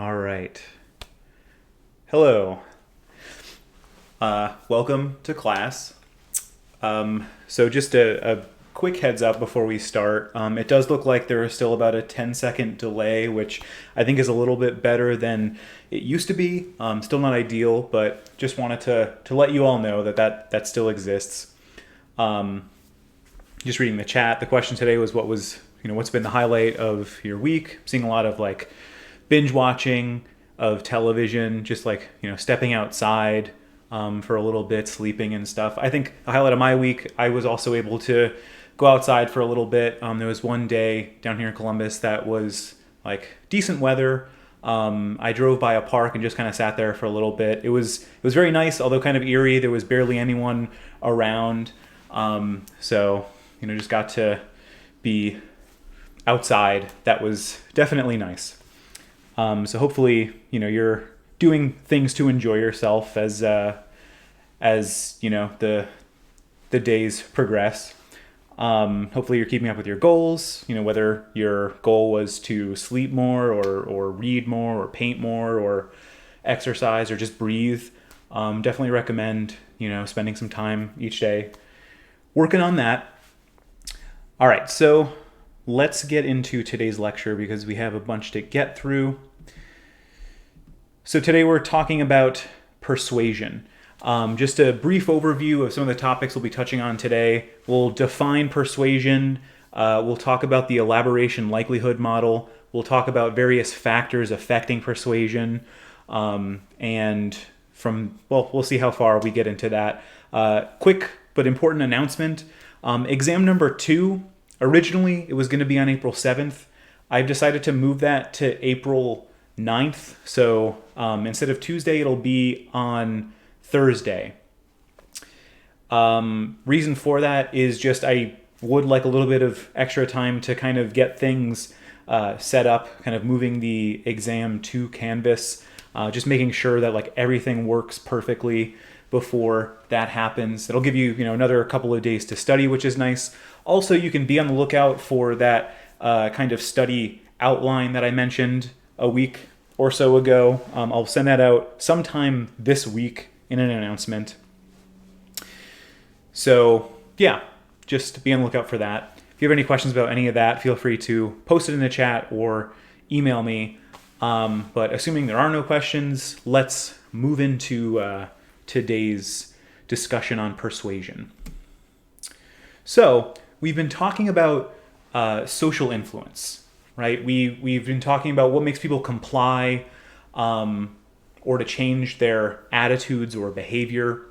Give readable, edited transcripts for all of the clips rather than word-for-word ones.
All right. Hello. Welcome to class. So just a quick heads up before we start. It does look like there is still about a 10-second delay, which I think is a little bit better than it used to be. Still not ideal, but just wanted to let you all know that still exists. Just reading the chat. The question today was what's been the highlight of your week? Seeing a lot of binge watching of television, just stepping outside for a little bit, sleeping and stuff. I think the highlight of my week, I was also able to go outside for a little bit. There was one day down here in Columbus that was decent weather. I drove by a park and just kind of sat there for a little bit. It was very nice, although kind of eerie. There was barely anyone around. So just got to be outside. That was definitely nice. So hopefully, you're doing things to enjoy yourself as the days progress. Hopefully you're keeping up with your goals, whether your goal was to sleep more or read more or paint more or exercise or just breathe. Definitely recommend, spending some time each day working on that. All right, so let's get into today's lecture because we have a bunch to get through. So today we're talking about persuasion. Just a brief overview of some of the topics we'll be touching on today. We'll define persuasion. We'll talk about the elaboration likelihood model. We'll talk about various factors affecting persuasion. We'll see how far we get into that. Quick but important announcement. Exam number 2, originally it was going to be on April 7th. I've decided to move that to April 9th. So instead of Tuesday, it'll be on Thursday. Reason for that is just I would like a little bit of extra time to kind of get things set up, kind of moving the exam to Canvas, just making sure that everything works perfectly before that happens. It'll give you, another couple of days to study, which is nice. Also, you can be on the lookout for that kind of study outline that I mentioned a week or so ago. I'll send that out sometime this week in an announcement. So yeah, just be on the lookout for that. If you have any questions about any of that, feel free to post it in the chat or email me. But assuming there are no questions, let's move into today's discussion on persuasion. So we've been talking about social influence, right? We've been talking about what makes people comply or to change their attitudes or behavior.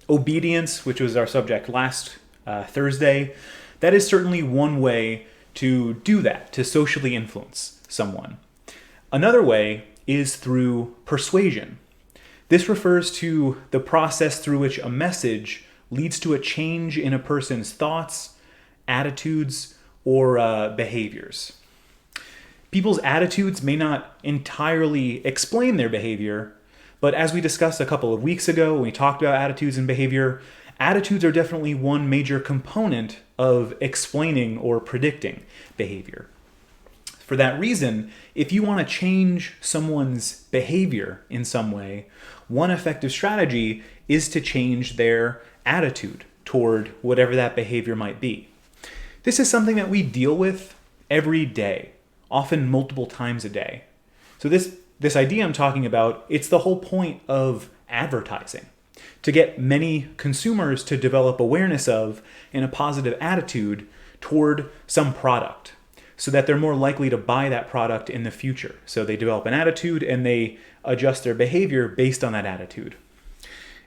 Obedience, which was our subject last Thursday, that is certainly one way to do that, to socially influence someone. Another way is through persuasion. This refers to the process through which a message leads to a change in a person's thoughts, attitudes, or behaviors. People's attitudes may not entirely explain their behavior, but as we discussed a couple of weeks ago when we talked about attitudes and behavior, attitudes are definitely one major component of explaining or predicting behavior. For that reason, if you want to change someone's behavior in some way, one effective strategy is to change their attitude toward whatever that behavior might be. This is something that we deal with every day, often multiple times a day. So this idea I'm talking about, it's the whole point of advertising, to get many consumers to develop awareness of and a positive attitude toward some product so that they're more likely to buy that product in the future. So they develop an attitude and they adjust their behavior based on that attitude.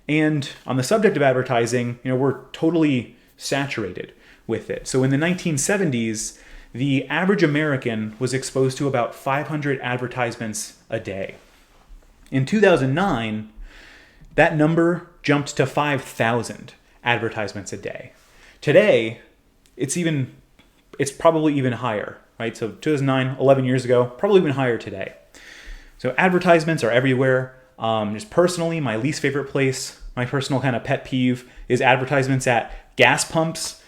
And on the subject of advertising, we're totally saturated with it. So in the 1970s, the average American was exposed to about 500 advertisements a day. In 2009, that number jumped to 5,000 advertisements a day. Today, it's probably even higher, right? So 2009, 11 years ago, probably even higher today. So advertisements are everywhere. Just personally, my least favorite place, my personal kind of pet peeve is advertisements at gas pumps.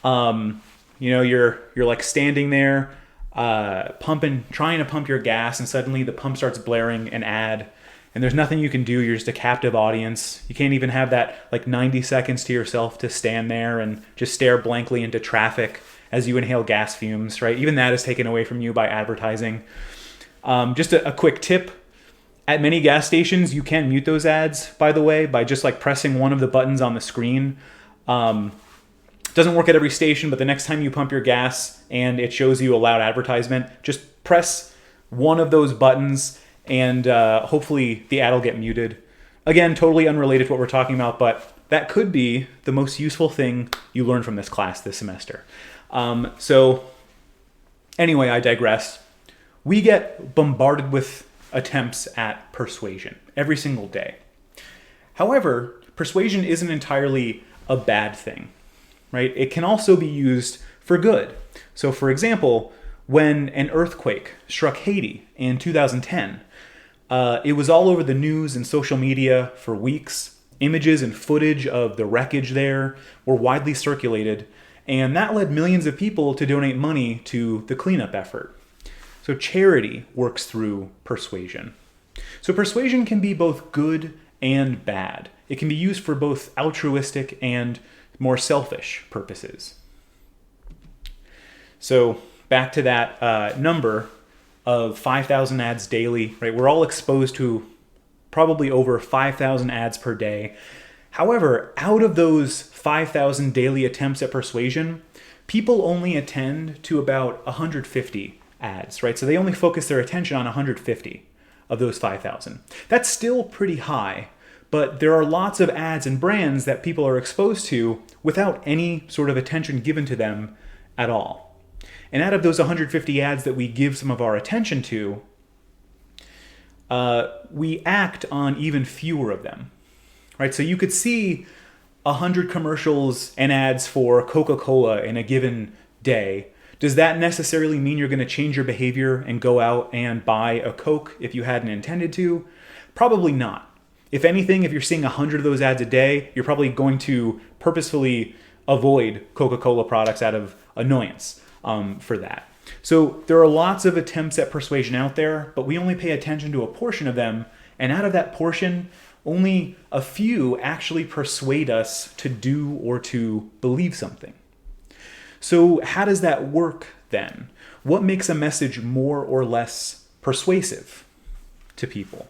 You're standing there trying to pump your gas, and suddenly the pump starts blaring an ad, and there's nothing you can do. You're just a captive audience. You can't even have that like 90 seconds to yourself to stand there and just stare blankly into traffic as you inhale gas fumes, right? Even that is taken away from you by advertising. Just a quick tip. At many gas stations, you can mute those ads, by the way, by just like pressing one of the buttons on the screen. Doesn't work at every station, but the next time you pump your gas and it shows you a loud advertisement, just press one of those buttons and hopefully the ad will get muted. Again, totally unrelated to what we're talking about, but that could be the most useful thing you learn from this class this semester. So anyway, I digress. We get bombarded with attempts at persuasion every single day. However, persuasion isn't entirely a bad thing, right? It can also be used for good. So for example, when an earthquake struck Haiti in 2010, it was all over the news and social media for weeks. Images and footage of the wreckage there were widely circulated, and that led millions of people to donate money to the cleanup effort. So charity works through persuasion. So persuasion can be both good and bad. It can be used for both altruistic and more selfish purposes. So back to that number of 5,000 ads daily, right? We're all exposed to probably over 5,000 ads per day. However, out of those 5,000 daily attempts at persuasion, people only attend to about 150 ads, right? So they only focus their attention on 150 of those 5,000. That's still pretty high, but there are lots of ads and brands that people are exposed to without any sort of attention given to them at all. And out of those 150 ads that we give some of our attention to, we act on even fewer of them, right? So you could see 100 commercials and ads for Coca-Cola in a given day. Does that necessarily mean you're going to change your behavior and go out and buy a Coke if you hadn't intended to? Probably not. If anything, if you're seeing 100 of those ads a day, you're probably going to purposefully avoid Coca-Cola products out of annoyance for that. So there are lots of attempts at persuasion out there, but we only pay attention to a portion of them, and out of that portion, only a few actually persuade us to do or to believe something. So how does that work then? What makes a message more or less persuasive to people?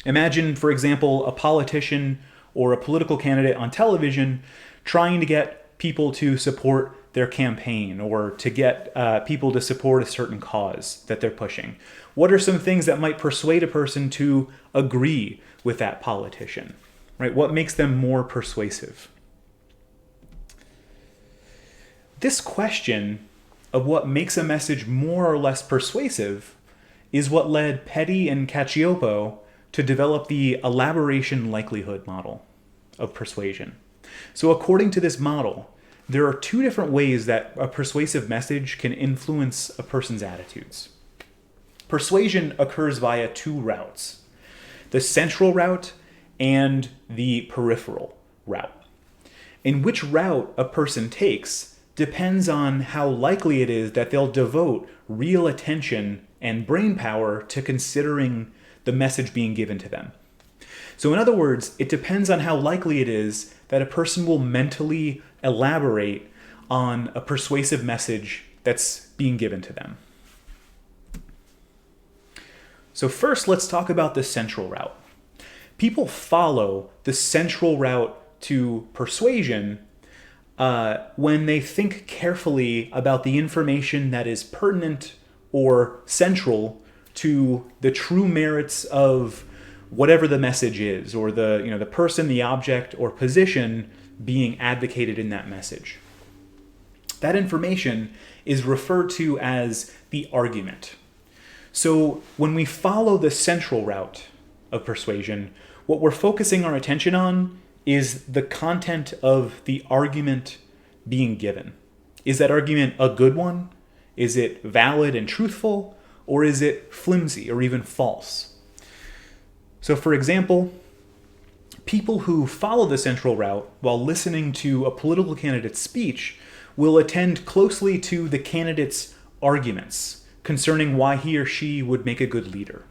Imagine, for example, a politician or a political candidate on television trying to get people to support their campaign or to get people to support a certain cause that they're pushing. What are some things that might persuade a person to agree with that politician, right? What makes them more persuasive? This question of what makes a message more or less persuasive is what led Petty and Cacioppo to develop the elaboration likelihood model of persuasion. So according to this model, there are two different ways that a persuasive message can influence a person's attitudes. Persuasion occurs via two routes, the central route and the peripheral route. And which route a person takes depends on how likely it is that they'll devote real attention and brain power to considering the message being given to them. So in other words, it depends on how likely it is that a person will mentally elaborate on a persuasive message that's being given to them. So first, let's talk about the central route. People follow the central route to persuasion when they think carefully about the information that is pertinent or central to the true merits of whatever the message is, or the person, the object, or position being advocated in that message. That information is referred to as the argument. So when we follow the central route of persuasion, what we're focusing our attention on is the content of the argument being given. Is that argument a good one? Is it valid and truthful? Or is it flimsy or even false? So for example, people who follow the central route while listening to a political candidate's speech will attend closely to the candidate's arguments concerning why he or she would make a good leader.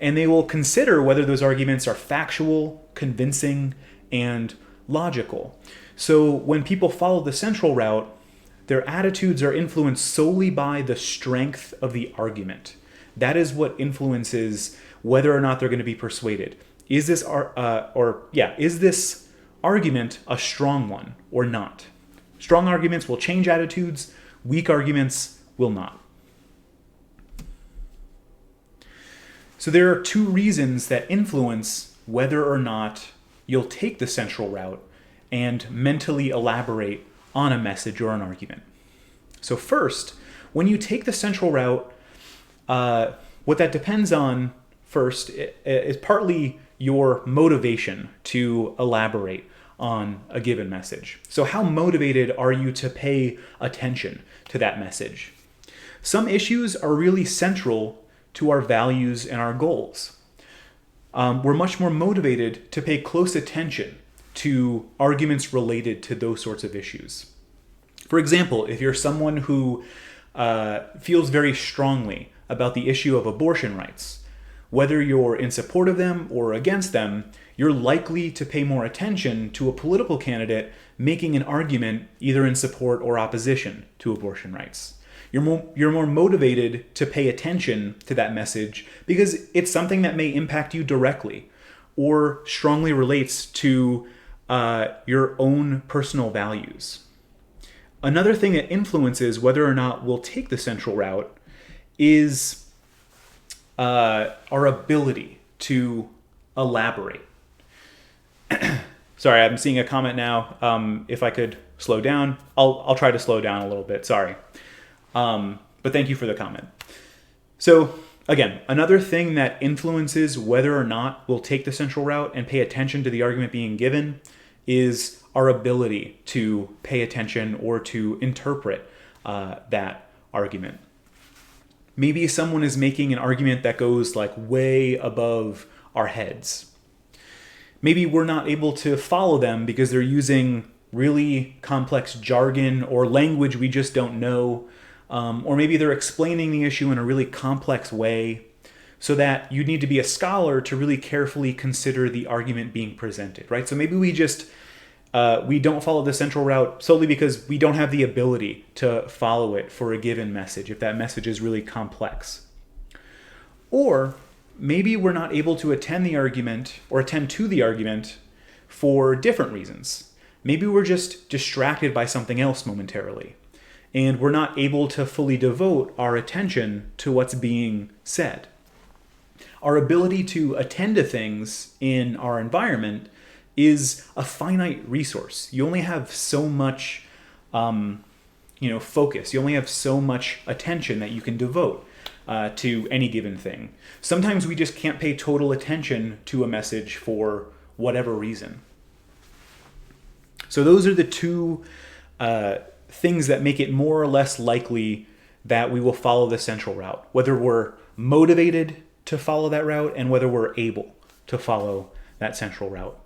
And they will consider whether those arguments are factual, convincing, and logical. So when people follow the central route, their attitudes are influenced solely by the strength of the argument. That is what influences whether or not they're going to be persuaded. Is this argument a strong one or not? Strong arguments will change attitudes, weak arguments will not. So there are two reasons that influence whether or not you'll take the central route and mentally elaborate on a message or an argument. So first, when you take the central route, what that depends on first is partly your motivation to elaborate on a given message. So how motivated are you to pay attention to that message? Some issues are really central to our values and our goals. We're much more motivated to pay close attention to arguments related to those sorts of issues. For example, if you're someone who feels very strongly about the issue of abortion rights, whether you're in support of them or against them, you're likely to pay more attention to a political candidate making an argument either in support or opposition to abortion rights. You're more motivated to pay attention to that message because it's something that may impact you directly or strongly relates to your own personal values. Another thing that influences whether or not we'll take the central route is our ability to elaborate. Sorry, I'm seeing a comment now. If I could slow down, I'll try to slow down a little bit. Sorry. But thank you for the comment. So again, another thing that influences whether or not we'll take the central route and pay attention to the argument being given is our ability to pay attention or to interpret that argument. Maybe someone is making an argument that goes like way above our heads. Maybe we're not able to follow them because they're using really complex jargon or language we just don't know. Or maybe they're explaining the issue in a really complex way, so that you need to be a scholar to really carefully consider the argument being presented, right? So maybe we don't follow the central route solely because we don't have the ability to follow it for a given message, if that message is really complex. Or maybe we're not able to attend to the argument for different reasons. Maybe we're just distracted by something else momentarily, and we're not able to fully devote our attention to what's being said. Our ability to attend to things in our environment is a finite resource. You only have so much focus. You only have so much attention that you can devote to any given thing. Sometimes we just can't pay total attention to a message for whatever reason. So those are the two things that make it more or less likely that we will follow the central route, whether we're motivated to follow that route and whether we're able to follow that central route.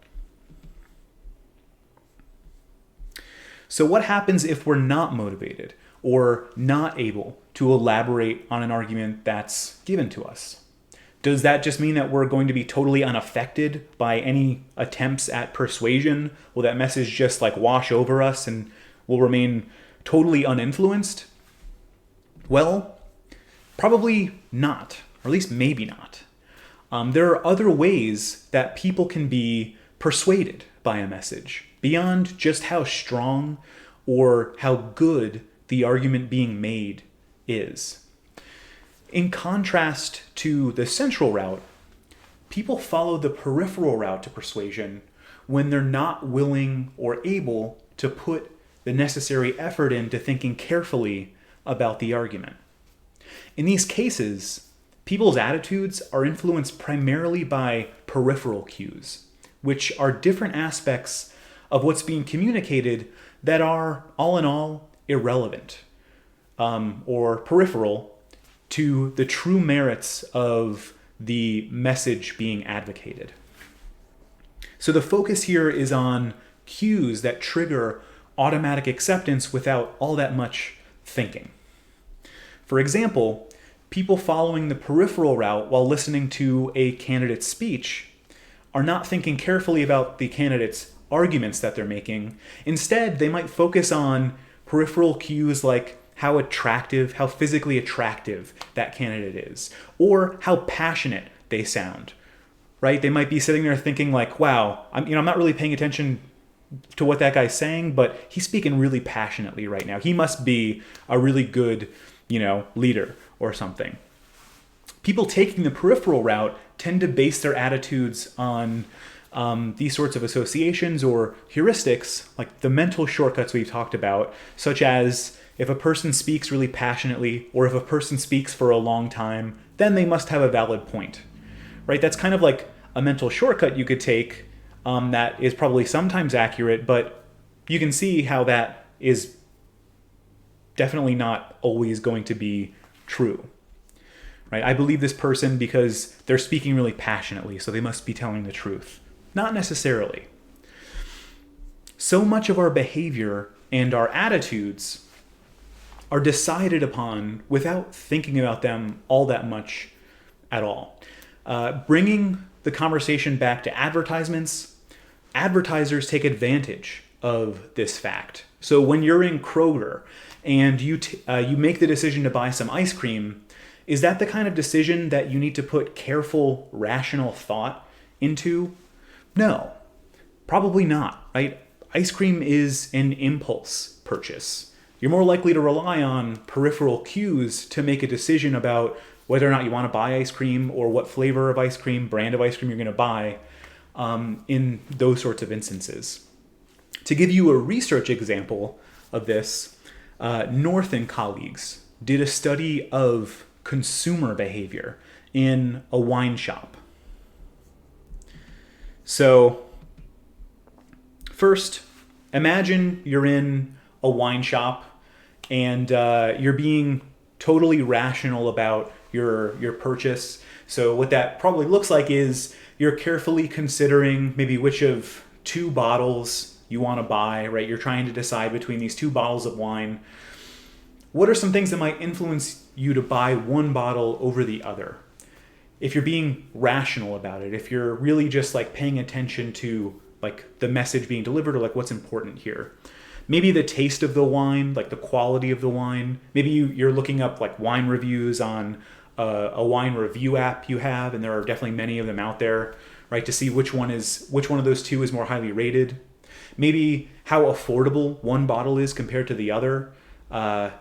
So what happens if we're not motivated or not able to elaborate on an argument that's given to us? Does that just mean that we're going to be totally unaffected by any attempts at persuasion? Will that message just wash over us and will remain totally uninfluenced? Well, probably not, or at least maybe not. There are other ways that people can be persuaded by a message beyond just how strong or how good the argument being made is. In contrast to the central route, people follow the peripheral route to persuasion when they're not willing or able to put the necessary effort into thinking carefully about the argument. In these cases, people's attitudes are influenced primarily by peripheral cues, which are different aspects of what's being communicated that are, all in all, irrelevant or peripheral to the true merits of the message being advocated. So the focus here is on cues that trigger automatic acceptance without all that much thinking. For example, people following the peripheral route while listening to a candidate's speech are not thinking carefully about the candidate's arguments that they're making. Instead, they might focus on peripheral cues like how attractive, how physically attractive that candidate is, or how passionate they sound, right? They might be sitting there thinking like, wow, I'm not really paying attention to what that guy's saying, but he's speaking really passionately right now. He must be a really good, leader or something. People taking the peripheral route tend to base their attitudes on these sorts of associations or heuristics, like the mental shortcuts we've talked about, such as if a person speaks really passionately or if a person speaks for a long time, then they must have a valid point, right? That's kind of like a mental shortcut you could take that is probably sometimes accurate, but you can see how that is definitely not always going to be true, right? I believe this person because they're speaking really passionately, so they must be telling the truth. Not necessarily. So much of our behavior and our attitudes are decided upon without thinking about them all that much at all. Bringing the conversation back to advertisements, advertisers take advantage of this fact. So when you're in Kroger and you make the decision to buy some ice cream, is that the kind of decision that you need to put careful, rational thought into? No, probably not, right? Ice cream is an impulse purchase. You're more likely to rely on peripheral cues to make a decision about whether or not you want to buy ice cream or what flavor of ice cream, brand of ice cream you're going to buy in those sorts of instances. To give you a research example of this, North and colleagues did a study of consumer behavior in a wine shop. So, first, imagine you're in a wine shop and you're being totally rational about your purchase. So what that probably looks like is you're carefully considering maybe which of two bottles you want to buy, right? You're trying to decide between these two bottles of wine. What are some things that might influence you to buy one bottle over the other? If you're being rational about it, if you're really just like paying attention to like the message being delivered or like what's important here. Maybe the taste of the wine, like the quality of the wine. Maybe you're looking up like wine reviews on a wine review app you have, and there are definitely many of them out there, right? To see which one of those two is more highly rated. Maybe how affordable one bottle is compared to the other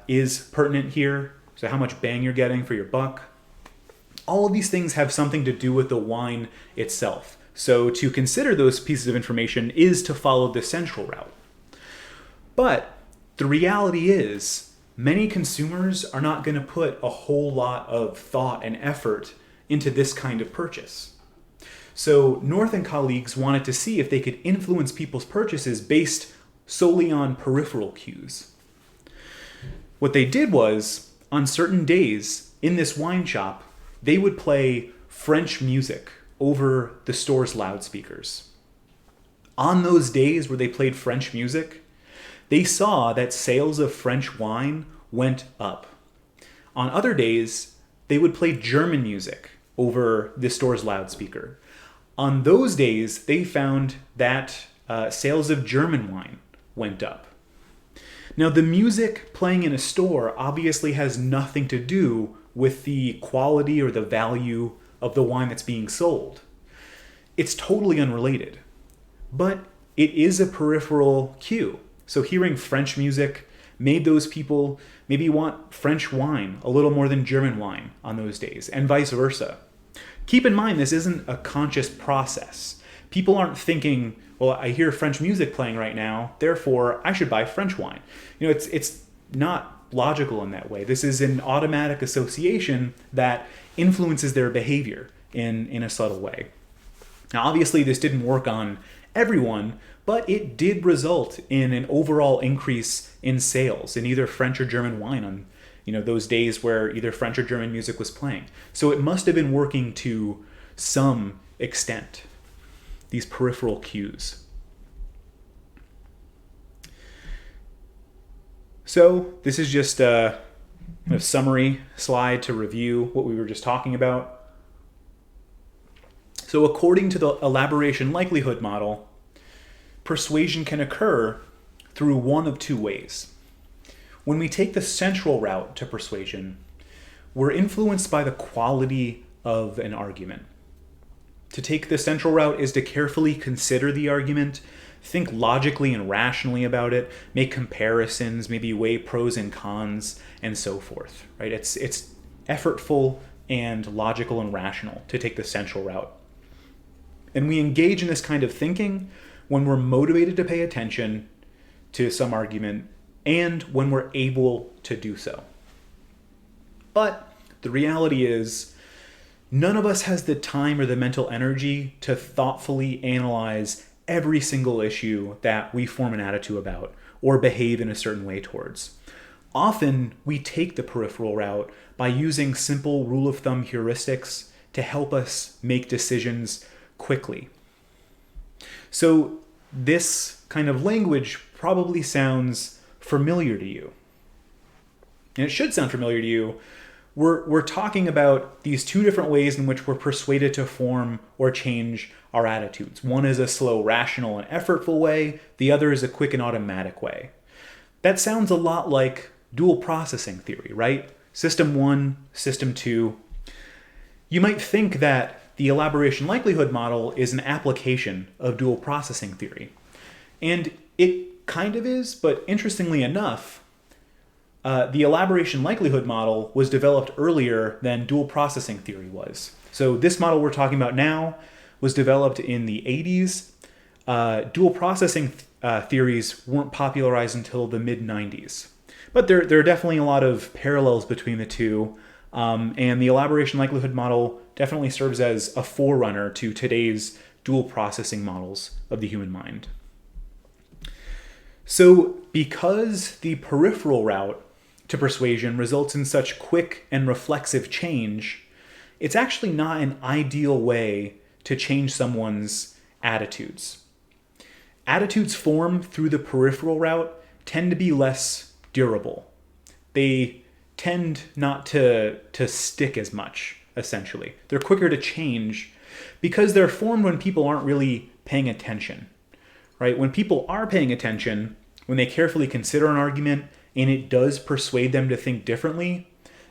is pertinent here. So how much bang you're getting for your buck. All of these things have something to do with the wine itself. So to consider those pieces of information is to follow the central route. But the reality is, many consumers are not going to put a whole lot of thought and effort into this kind of purchase. So North and colleagues wanted to see if they could influence people's purchases based solely on peripheral cues. What they did was, on certain days in this wine shop, they would play French music over the store's loudspeakers. On those days where they played French music, they saw that sales of French wine went up. On other days, they would play German music over the store's loudspeaker. On those days, they found that sales of German wine went up. Now, the music playing in a store obviously has nothing to do with the quality or the value of the wine that's being sold. It's totally unrelated, but it is a peripheral cue. So hearing French music made those people maybe want French wine a little more than German wine on those days, and vice versa. Keep in mind, this isn't a conscious process. People aren't thinking, well, I hear French music playing right now, therefore I should buy French wine. It's not logical in that way. This is an automatic association that influences their behavior in a subtle way. Now, obviously, this didn't work on everyone, but it did result in an overall increase in sales in either French or German wine on those days where either French or German music was playing. So it must have been working to some extent, these peripheral cues. So this is just a summary slide to review what we were just talking about. So according to the elaboration likelihood model, persuasion can occur through one of two ways. When we take the central route to persuasion, we're influenced by the quality of an argument. To take the central route is to carefully consider the argument, think logically and rationally about it, make comparisons, maybe weigh pros and cons, and so forth. Right? It's effortful and logical and rational to take the central route. And we engage in this kind of thinking when we're motivated to pay attention to some argument and when we're able to do so. But the reality is, none of us has the time or the mental energy to thoughtfully analyze every single issue that we form an attitude about or behave in a certain way towards. Often, we take the peripheral route by using simple rule of thumb heuristics to help us make decisions quickly. So this kind of language probably sounds familiar to you. And it should sound familiar to you. We're talking about these two different ways in which we're persuaded to form or change our attitudes. One is a slow, rational, and effortful way. The other is a quick and automatic way. That sounds a lot like dual processing theory, right? System 1, system 2. You might think that the elaboration likelihood model is an application of dual processing theory. And it kind of is, but interestingly enough, the elaboration likelihood model was developed earlier than dual processing theory was. So this model we're talking about now was developed in the 80s. Dual processing theories weren't popularized until the mid-90s. But there are definitely a lot of parallels between the two. And the elaboration likelihood model definitely serves as a forerunner to today's dual processing models of the human mind. So because the peripheral route to persuasion results in such quick and reflexive change, it's actually not an ideal way to change someone's attitudes. Attitudes formed through the peripheral route tend to be less durable. They tend not to stick as much, essentially. They're quicker to change because they're formed when people aren't really paying attention, right? When people are paying attention, when they carefully consider an argument and it does persuade them to think differently,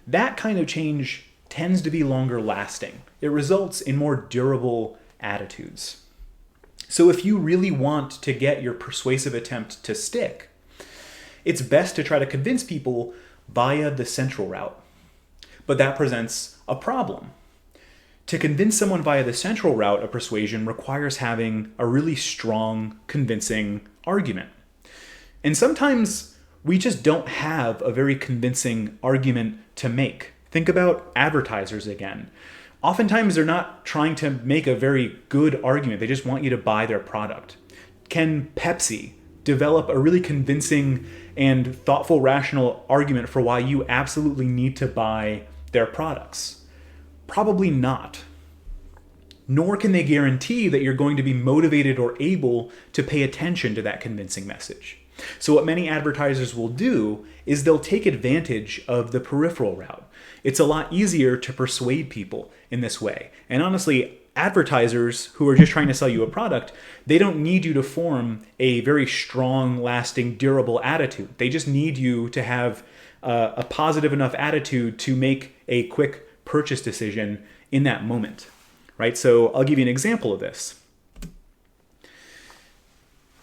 that kind of change tends to be longer lasting. It results in more durable attitudes. So if you really want to get your persuasive attempt to stick, it's best to try to convince people via the central route. But that presents a problem. To convince someone via the central route of persuasion requires having a really strong, convincing argument. And sometimes we just don't have a very convincing argument to make. Think about advertisers again. Oftentimes they're not trying to make a very good argument. They just want you to buy their product. Can Pepsi develop a really convincing and thoughtful, rational argument for why you absolutely need to buy their products? Probably not. Nor can they guarantee that you're going to be motivated or able to pay attention to that convincing message. So what many advertisers will do is they'll take advantage of the peripheral route. It's a lot easier to persuade people in this way. And honestly, advertisers who are just trying to sell you a product, they don't need you to form a very strong, lasting, durable attitude. They just need you to have a positive enough attitude to make a quick purchase decision in that moment, right? So I'll give you an example of this.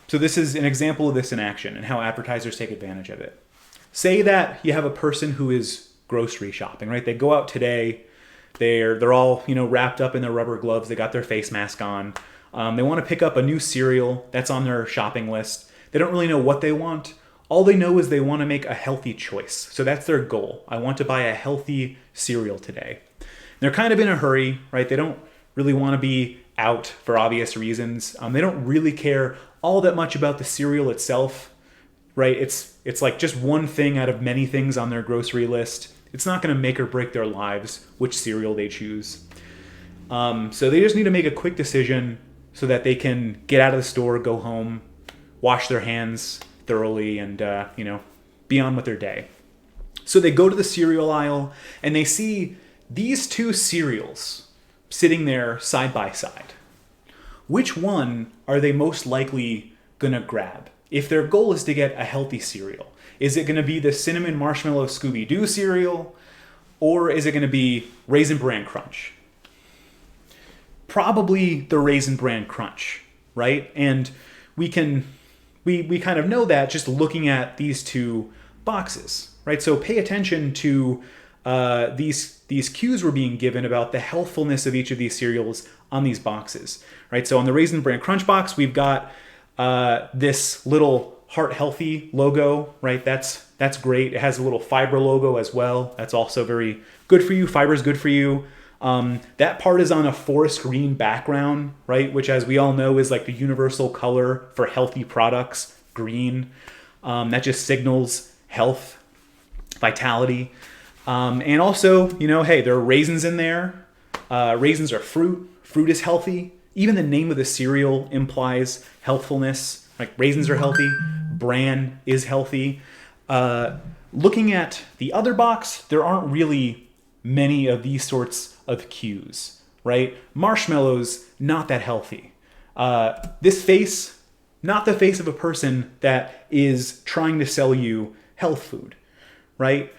So this is an example of this in action and how advertisers take advantage of it. Say that you have a person who is grocery shopping, right? They go out today, they're all, wrapped up in their rubber gloves, they got their face mask on. They want to pick up a new cereal that's on their shopping list. They don't really know what they want. All they know is they want to make a healthy choice. So that's their goal. I want to buy a healthy cereal today. They're kind of in a hurry, right? They don't really want to be out for obvious reasons. They don't really care all that much about the cereal itself, right? It's like just one thing out of many things on their grocery list. It's not going to make or break their lives which cereal they choose. So they just need to make a quick decision so that they can get out of the store, go home, wash their hands thoroughly, and be on with their day. So they go to the cereal aisle and they see these two cereals sitting there side by side. Which one are they most likely gonna grab? If their goal is to get a healthy cereal, is it gonna be the cinnamon marshmallow Scooby-Doo cereal, or is it gonna be Raisin Bran Crunch? Probably the Raisin Bran Crunch, right? And we kind of know that just looking at these two boxes, right? So pay attention to these cues we're being given about the healthfulness of each of these cereals on these boxes, right? So on the Raisin Bran Crunch box, we've got this little Heart Healthy logo, right? That's great. It has a little fiber logo as well. That's also very good for you. Fiber is good for you. That part is on a forest green background, right? Which, as we all know, is like the universal color for healthy products, green. That just signals health, vitality. And also, hey, there are raisins in there. Raisins are fruit. Fruit is healthy. Even the name of the cereal implies healthfulness. Like raisins are healthy. Bran is healthy. Looking at the other box, there aren't really many of these sorts of cues, right? Marshmallows, not that healthy. This face, not the face of a person that is trying to sell you health food, right?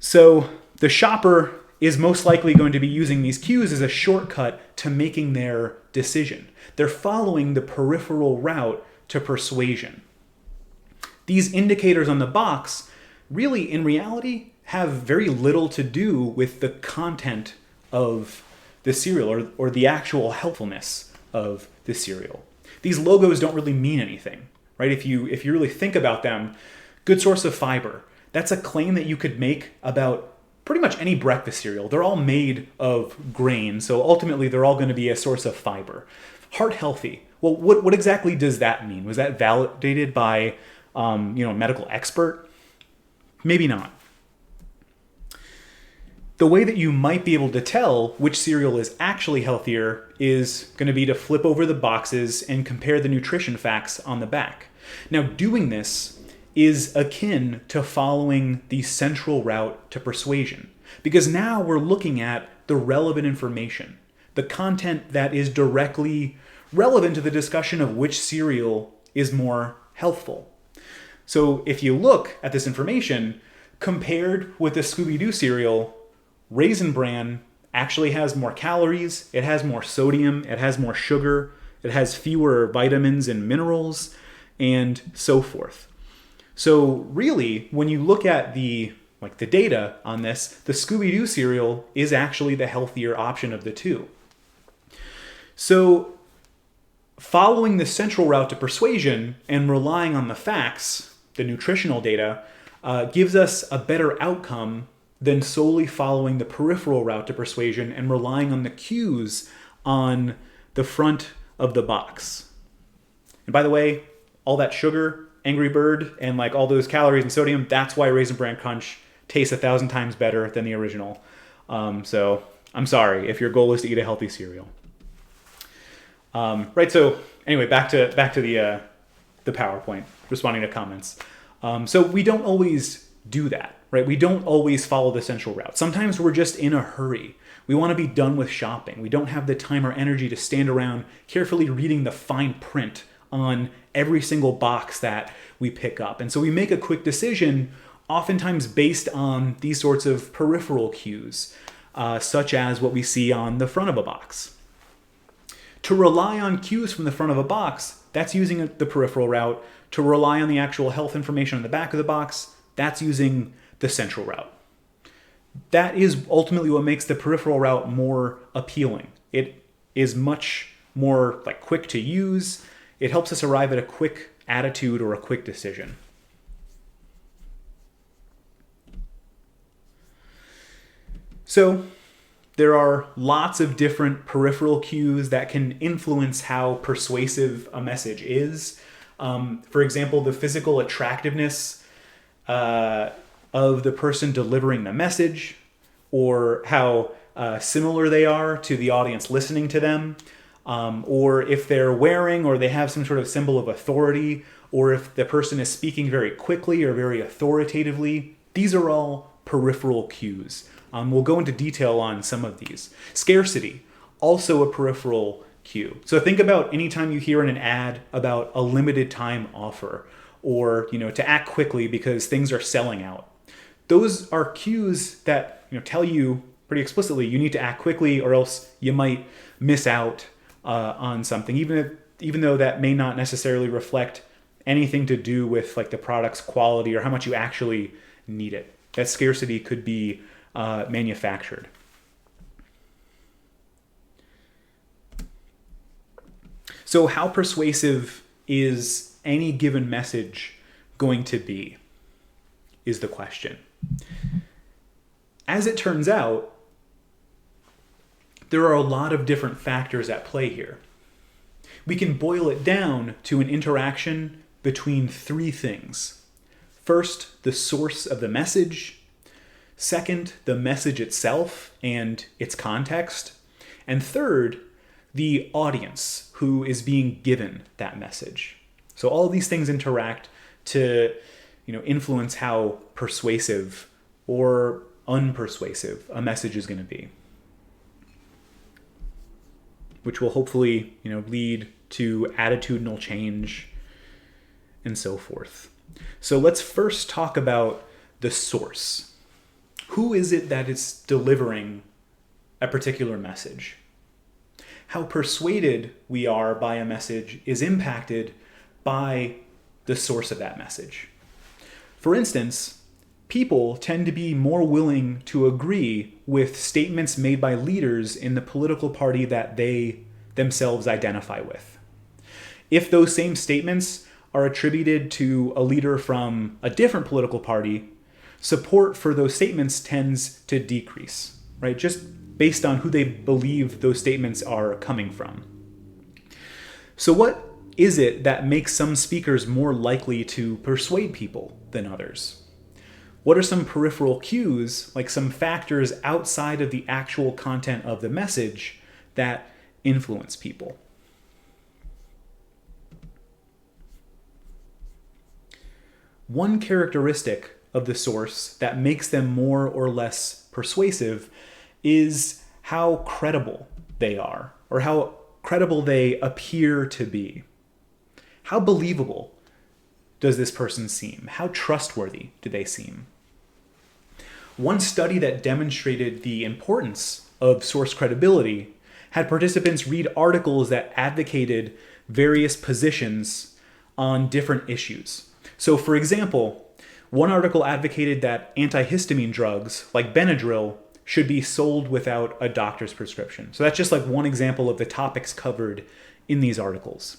So the shopper is most likely going to be using these cues as a shortcut to making their decision. They're following the peripheral route to persuasion. These indicators on the box really, in reality, have very little to do with the content of the cereal or the actual healthfulness of the cereal. These logos don't really mean anything, right? If you really think about them, good source of fiber. That's a claim that you could make about pretty much any breakfast cereal. They're all made of grain, so ultimately they're all going to be a source of fiber. Heart healthy. Well, what exactly does that mean? Was that validated by a medical expert? Maybe not. The way that you might be able to tell which cereal is actually healthier is going to be to flip over the boxes and compare the nutrition facts on the back. Now, doing this is akin to following the central route to persuasion, because now we're looking at the relevant information, the content that is directly relevant to the discussion of which cereal is more healthful. So if you look at this information, compared with the Scooby-Doo cereal, Raisin Bran actually has more calories, it has more sodium, it has more sugar, it has fewer vitamins and minerals, and so forth. So really, when you look at the data on this, the Scooby-Doo cereal is actually the healthier option of the two. So following the central route to persuasion and relying on the facts, the nutritional data, gives us a better outcome than solely following the peripheral route to persuasion and relying on the cues on the front of the box. And by the way, all that sugar, Angry Bird, and all those calories and sodium, that's why Raisin Bran Crunch tastes 1,000 times better than the original. So I'm sorry if your goal is to eat a healthy cereal. Right. So anyway, back to the PowerPoint, responding to comments. So we don't always do that. Right? We don't always follow the central route. Sometimes we're just in a hurry. We want to be done with shopping. We don't have the time or energy to stand around carefully reading the fine print on every single box that we pick up. And so we make a quick decision, oftentimes based on these sorts of peripheral cues, such as what we see on the front of a box. To rely on cues from the front of a box, that's using the peripheral route. To rely on the actual health information on the back of the box, that's using the central route. That is ultimately what makes the peripheral route more appealing. It is much more quick to use. It helps us arrive at a quick attitude or a quick decision. So there are lots of different peripheral cues that can influence how persuasive a message is. For example, the physical attractiveness of the person delivering the message, or how similar they are to the audience listening to them, or if they're wearing or they have some sort of symbol of authority, or if the person is speaking very quickly or very authoritatively. These are all peripheral cues. We'll go into detail on some of these. Scarcity, also a peripheral cue. So think about anytime you hear in an ad about a limited time offer, or to act quickly because things are selling out. Those are cues that tell you pretty explicitly you need to act quickly, or else you might miss out on something, even though that may not necessarily reflect anything to do with like the product's quality or how much you actually need it. That scarcity could be manufactured. So how persuasive is any given message going to be, is the question. As it turns out, there are a lot of different factors at play here. We can boil it down to an interaction between three things. First, the source of the message. Second, the message itself and its context. And third, the audience who is being given that message. So all of these things interact to influence how persuasive or unpersuasive a message is going to be, which will hopefully lead to attitudinal change and so forth. So let's first talk about the source. Who is it that is delivering a particular message? How persuaded we are by a message is impacted by the source of that message. For instance, people tend to be more willing to agree with statements made by leaders in the political party that they themselves identify with. If those same statements are attributed to a leader from a different political party, support for those statements tends to decrease, right? Just based on who they believe those statements are coming from. So what is it that makes some speakers more likely to persuade people than others? What are some peripheral cues, like some factors outside of the actual content of the message, that influence people? One characteristic of the source that makes them more or less persuasive is how credible they are, or how credible they appear to be. How believable does this person seem? How trustworthy do they seem? One study that demonstrated the importance of source credibility had participants read articles that advocated various positions on different issues. So, for example, one article advocated that antihistamine drugs, like Benadryl, should be sold without a doctor's prescription. So that's just like one example of the topics covered in these articles.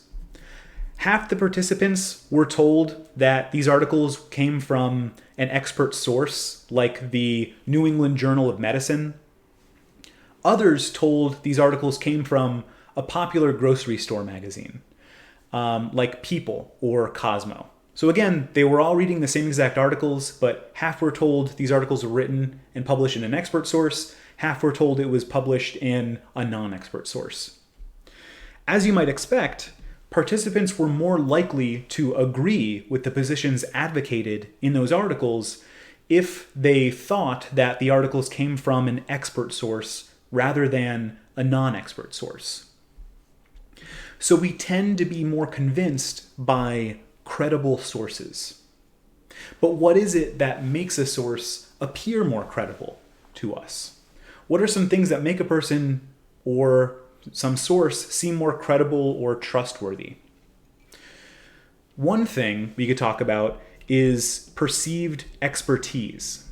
Half the participants were told that these articles came from an expert source, like the New England Journal of Medicine. Others told these articles came from a popular grocery store magazine, like People or Cosmo. So again, they were all reading the same exact articles, but half were told these articles were written and published in an expert source, half were told it was published in a non-expert source. As you might expect, participants were more likely to agree with the positions advocated in those articles if they thought that the articles came from an expert source rather than a non-expert source. So we tend to be more convinced by credible sources. But what is it that makes a source appear more credible to us? What are some things that make a person or some source seem more credible or trustworthy? One thing we could talk about is perceived expertise.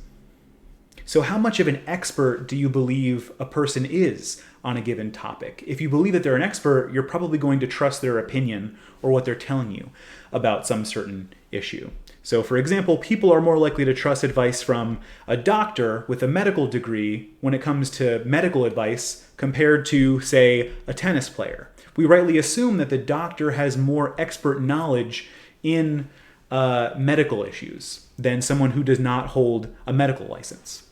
So how much of an expert do you believe a person is on a given topic? If you believe that they're an expert, you're probably going to trust their opinion or what they're telling you about some certain issue. So for example, people are more likely to trust advice from a doctor with a medical degree when it comes to medical advice compared to, say, a tennis player. We rightly assume that the doctor has more expert knowledge in medical issues than someone who does not hold a medical license.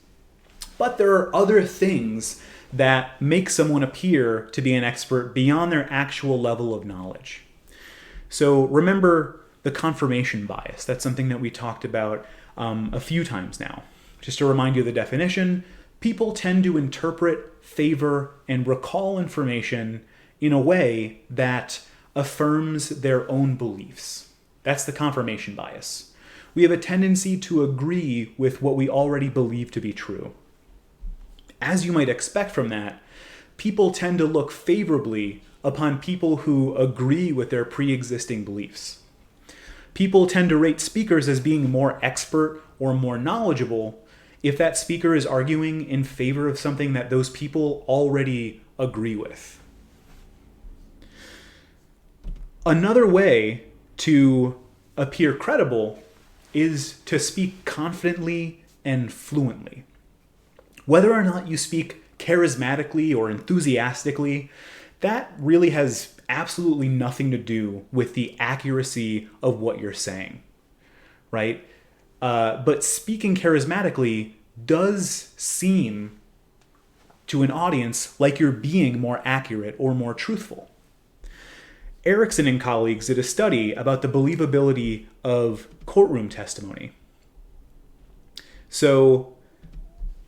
But there are other things that make someone appear to be an expert beyond their actual level of knowledge. So remember the confirmation bias. That's something that we talked about a few times now. Just to remind you of the definition, people tend to interpret, favor, and recall information in a way that affirms their own beliefs. That's the confirmation bias. We have a tendency to agree with what we already believe to be true. As you might expect from that, people tend to look favorably upon people who agree with their pre-existing beliefs. People tend to rate speakers as being more expert or more knowledgeable if that speaker is arguing in favor of something that those people already agree with. Another way to appear credible is to speak confidently and fluently. Whether or not you speak charismatically or enthusiastically, that really has absolutely nothing to do with the accuracy of what you're saying, right? But speaking charismatically does seem to an audience like you're being more accurate or more truthful. Erickson and colleagues did a study about the believability of courtroom testimony. So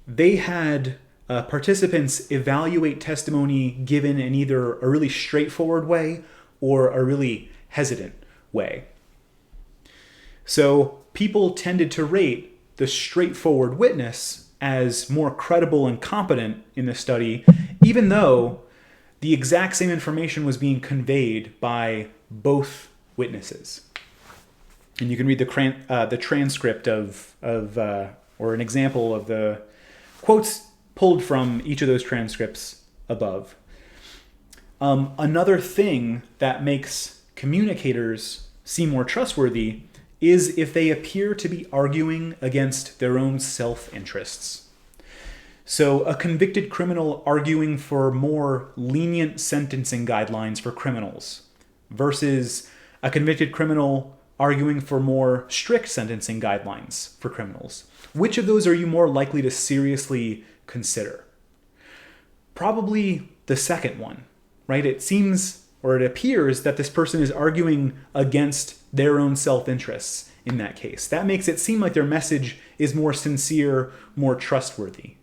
they had participants evaluate testimony given in either a really straightforward way or a really hesitant way. So people tended to rate the straightforward witness as more credible and competent in the study, even though the exact same information was being conveyed by both witnesses. And you can read the transcript or an example of the quotes pulled from each of those transcripts above. Another thing that makes communicators seem more trustworthy is if they appear to be arguing against their own self-interests. So a convicted criminal arguing for more lenient sentencing guidelines for criminals versus a convicted criminal arguing for more strict sentencing guidelines for criminals. Which of those are you more likely to seriously consider? Probably the second one, right? It seems, or it appears, that this person is arguing against their own self-interests in that case. That makes it seem like their message is more sincere, more trustworthy.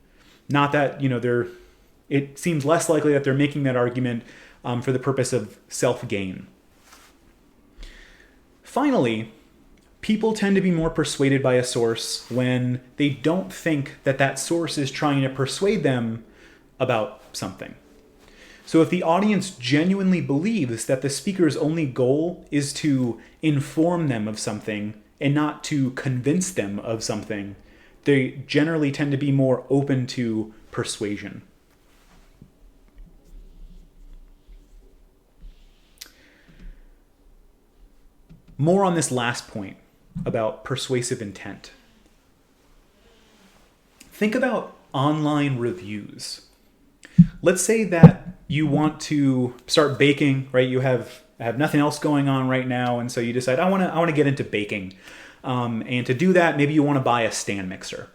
Not that, it seems less likely that they're making that argument for the purpose of self-gain. Finally, people tend to be more persuaded by a source when they don't think that that source is trying to persuade them about something. So if the audience genuinely believes that the speaker's only goal is to inform them of something and not to convince them of something, they generally tend to be more open to persuasion. More on this last point about persuasive intent. Think about online reviews. Let's say that you want to start baking, right? You have nothing else going on right now, and so you decide, I want to get into baking. And to do that, maybe you want to buy a stand mixer.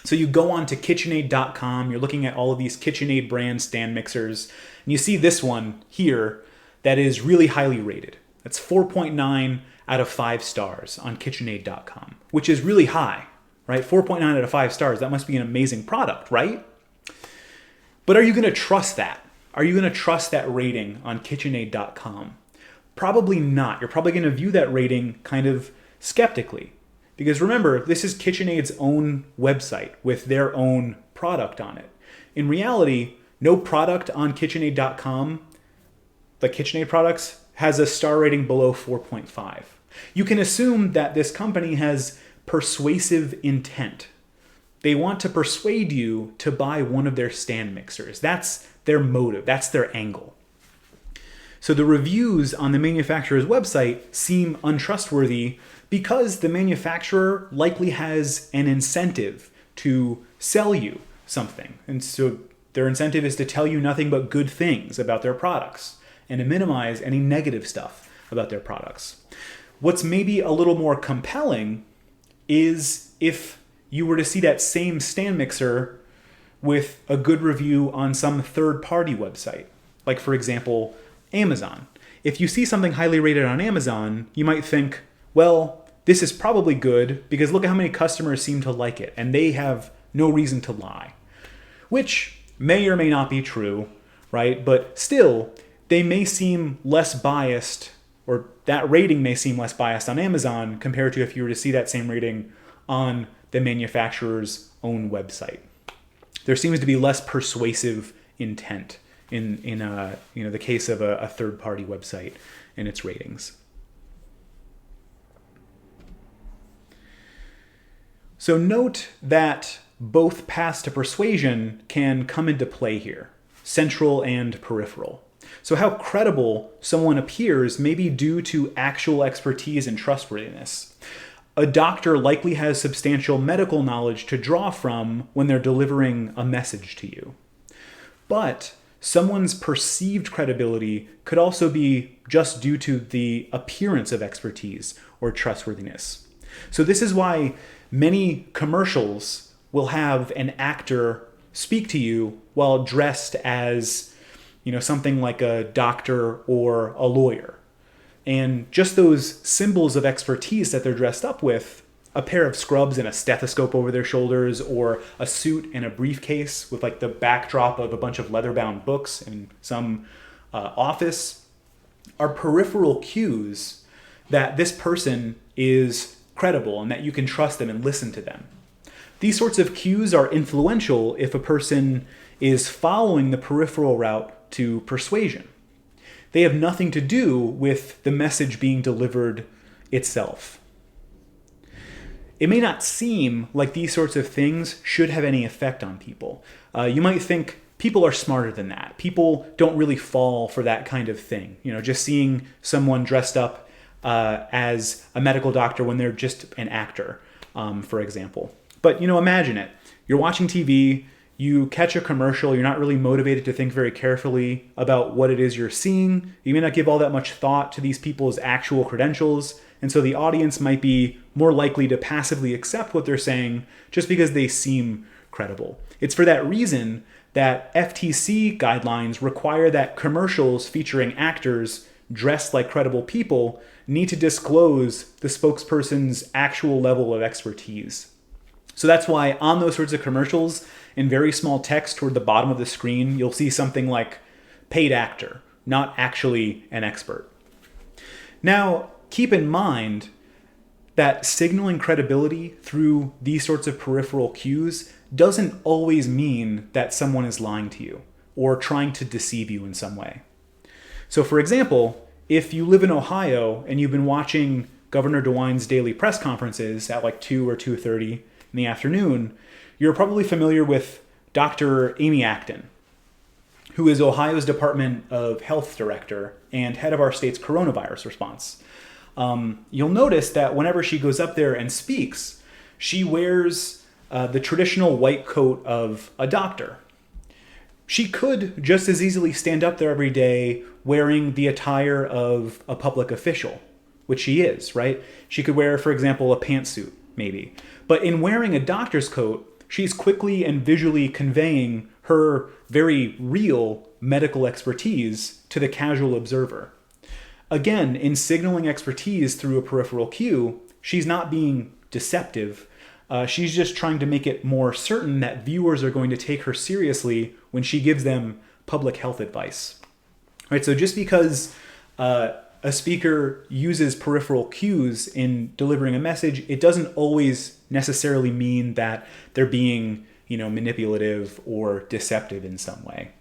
So you go on to KitchenAid.com, you're looking at all of these KitchenAid brand stand mixers, and you see this one here that is really highly rated. That's 4.9 out of 5 stars on KitchenAid.com, which is really high, right? 4.9 out of 5 stars, that must be an amazing product, right? But are you going to trust that? Are you going to trust that rating on KitchenAid.com? Probably not. You're probably going to view that rating kind of skeptically. Because remember, this is KitchenAid's own website with their own product on it. In reality, no product on KitchenAid.com, the KitchenAid products, has a star rating below 4.5. You can assume that this company has persuasive intent. They want to persuade you to buy one of their stand mixers. That's their motive. That's their angle. So the reviews on the manufacturer's website seem untrustworthy because the manufacturer likely has an incentive to sell you something. And so their incentive is to tell you nothing but good things about their products and to minimize any negative stuff about their products. What's maybe a little more compelling is if you were to see that same stand mixer with a good review on some third-party website, like, for example, Amazon. If you see something highly rated on Amazon, you might think, well, this is probably good because look at how many customers seem to like it and they have no reason to lie. Which may or may not be true, right? But still, they may seem less biased, or that rating may seem less biased on Amazon compared to if you were to see that same rating on the manufacturer's own website. There seems to be less persuasive intent in the case of a third-party website and its ratings. So note that both paths to persuasion can come into play here, central and peripheral. So how credible someone appears may be due to actual expertise and trustworthiness. A doctor likely has substantial medical knowledge to draw from when they're delivering a message to you. But someone's perceived credibility could also be just due to the appearance of expertise or trustworthiness. So this is why many commercials will have an actor speak to you while dressed as, something like a doctor or a lawyer. And just those symbols of expertise that they're dressed up with, a pair of scrubs and a stethoscope over their shoulders, or a suit and a briefcase with like the backdrop of a bunch of leather-bound books in some office, are peripheral cues that this person is credible and that you can trust them and listen to them. These sorts of cues are influential if a person is following the peripheral route to persuasion. They have nothing to do with the message being delivered itself. It may not seem like these sorts of things should have any effect on people. You might think people are smarter than that. People don't really fall for that kind of thing. Just seeing someone dressed up as a medical doctor when they're just an actor, for example. But, imagine it. You're watching TV, you catch a commercial, you're not really motivated to think very carefully about what it is you're seeing. You may not give all that much thought to these people's actual credentials, and so the audience might be more likely to passively accept what they're saying just because they seem credible. It's for that reason that FTC guidelines require that commercials featuring actors dressed like credible people need to disclose the spokesperson's actual level of expertise. So that's why on those sorts of commercials, in very small text toward the bottom of the screen, you'll see something like paid actor, not actually an expert. Now, keep in mind that signaling credibility through these sorts of peripheral cues doesn't always mean that someone is lying to you or trying to deceive you in some way. So for example, if you live in Ohio and you've been watching Governor DeWine's daily press conferences at like 2 or 2:30 in the afternoon, you're probably familiar with Dr. Amy Acton, who is Ohio's Department of Health Director and head of our state's coronavirus response. You'll notice that whenever she goes up there and speaks, she wears the traditional white coat of a doctor. She could just as easily stand up there every day wearing the attire of a public official, which she is, right? She could wear, for example, a pantsuit, maybe. But in wearing a doctor's coat, she's quickly and visually conveying her very real medical expertise to the casual observer. Again, in signaling expertise through a peripheral cue, she's not being deceptive. She's just trying to make it more certain that viewers are going to take her seriously when she gives them public health advice. Right? So just because a speaker uses peripheral cues in delivering a message, it doesn't always necessarily mean that they're being, manipulative or deceptive in some way.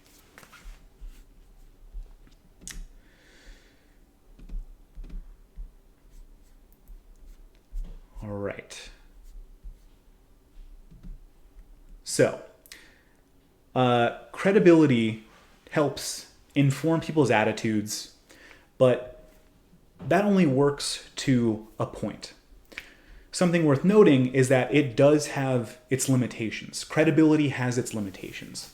All right. So, credibility helps inform people's attitudes, but that only works to a point. Something worth noting is that it does have its limitations. Credibility has its limitations.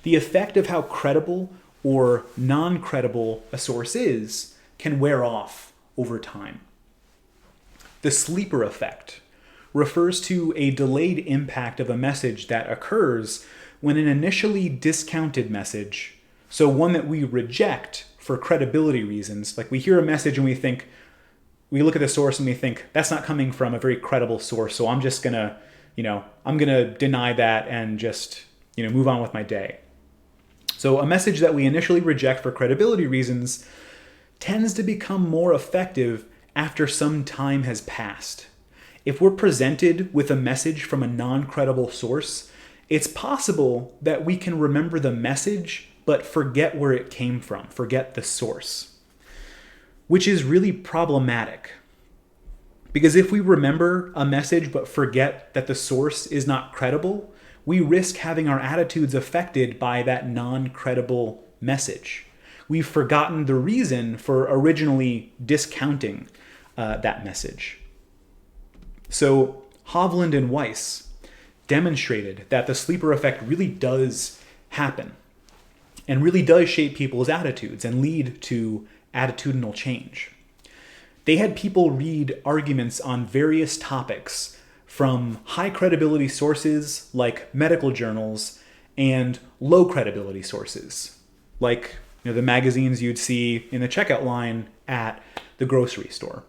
The effect of how credible or non-credible a source is can wear off over time. The sleeper effect refers to a delayed impact of a message that occurs when an initially discounted message, so one that we reject for credibility reasons, like we hear a message and we think, we look at the source and we think that's not coming from a very credible source, so I'm just gonna, I'm gonna deny that and just, move on with my day. So a message that we initially reject for credibility reasons tends to become more effective after some time has passed. If we're presented with a message from a non-credible source, it's possible that we can remember the message but forget where it came from, forget the source, which is really problematic. Because if we remember a message but forget that the source is not credible, we risk having our attitudes affected by that non-credible message. We've forgotten the reason for originally discounting that message. So Hovland and Weiss demonstrated that the sleeper effect really does happen and really does shape people's attitudes and lead to attitudinal change. They had people read arguments on various topics from high credibility sources like medical journals and low credibility sources like the magazines you'd see in the checkout line at the grocery store.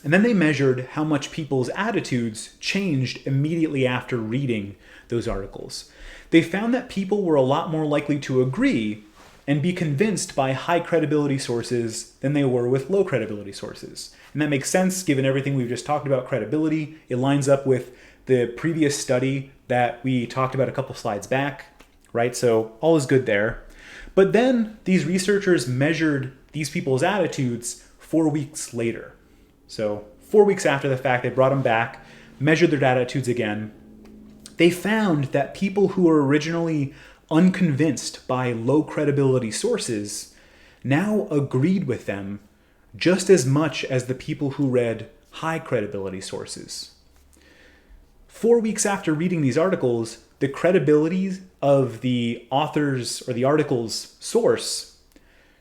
And then they measured how much people's attitudes changed immediately after reading those articles. They found that people were a lot more likely to agree and be convinced by high credibility sources than they were with low credibility sources. And that makes sense given everything we've just talked about credibility. It lines up with the previous study that we talked about a couple slides back, right? So all is good there. But then these researchers measured these people's attitudes 4 weeks later. So 4 weeks after the fact, they brought them back, measured their attitudes again. They found that people who were originally unconvinced by low credibility sources now agreed with them just as much as the people who read high credibility sources. 4 weeks after reading these articles, the credibility of the author's or the article's source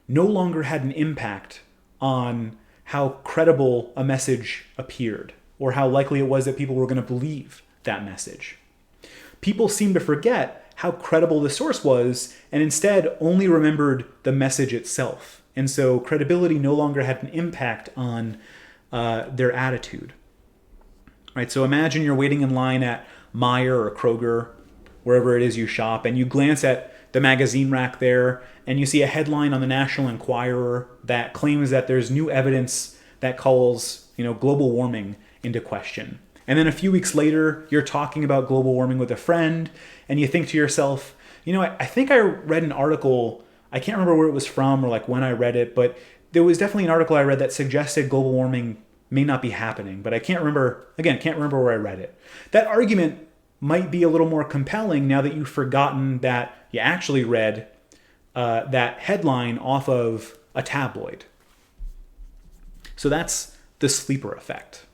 no longer had an impact on how credible a message appeared or how likely it was that people were going to believe that message. People seemed to forget how credible the source was and instead only remembered the message itself. And so credibility no longer had an impact on their attitude. Right? So imagine you're waiting in line at Meijer or Kroger, wherever it is you shop, and you glance at the magazine rack there and you see a headline on the National Enquirer that claims that there's new evidence that calls, global warming into question. And then a few weeks later, you're talking about global warming with a friend, and you think to yourself, I think I read an article, I can't remember where it was from or like when I read it, but there was definitely an article I read that suggested global warming may not be happening, but I can't remember where I read it. That argument might be a little more compelling now that you've forgotten that you actually read that headline off of a tabloid. So that's the sleeper effect.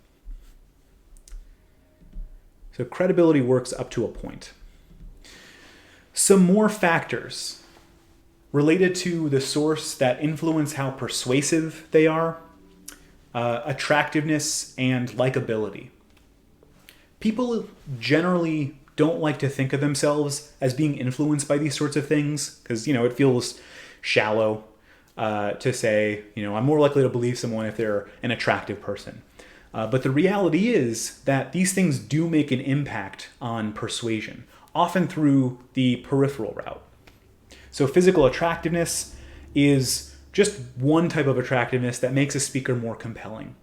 So credibility works up to a point. Some more factors related to the source that influence how persuasive they are: attractiveness and likability. People generally don't like to think of themselves as being influenced by these sorts of things because, it feels shallow to say, I'm more likely to believe someone if they're an attractive person. But the reality is that these things do make an impact on persuasion, often through the peripheral route. So physical attractiveness is just one type of attractiveness that makes a speaker more compelling.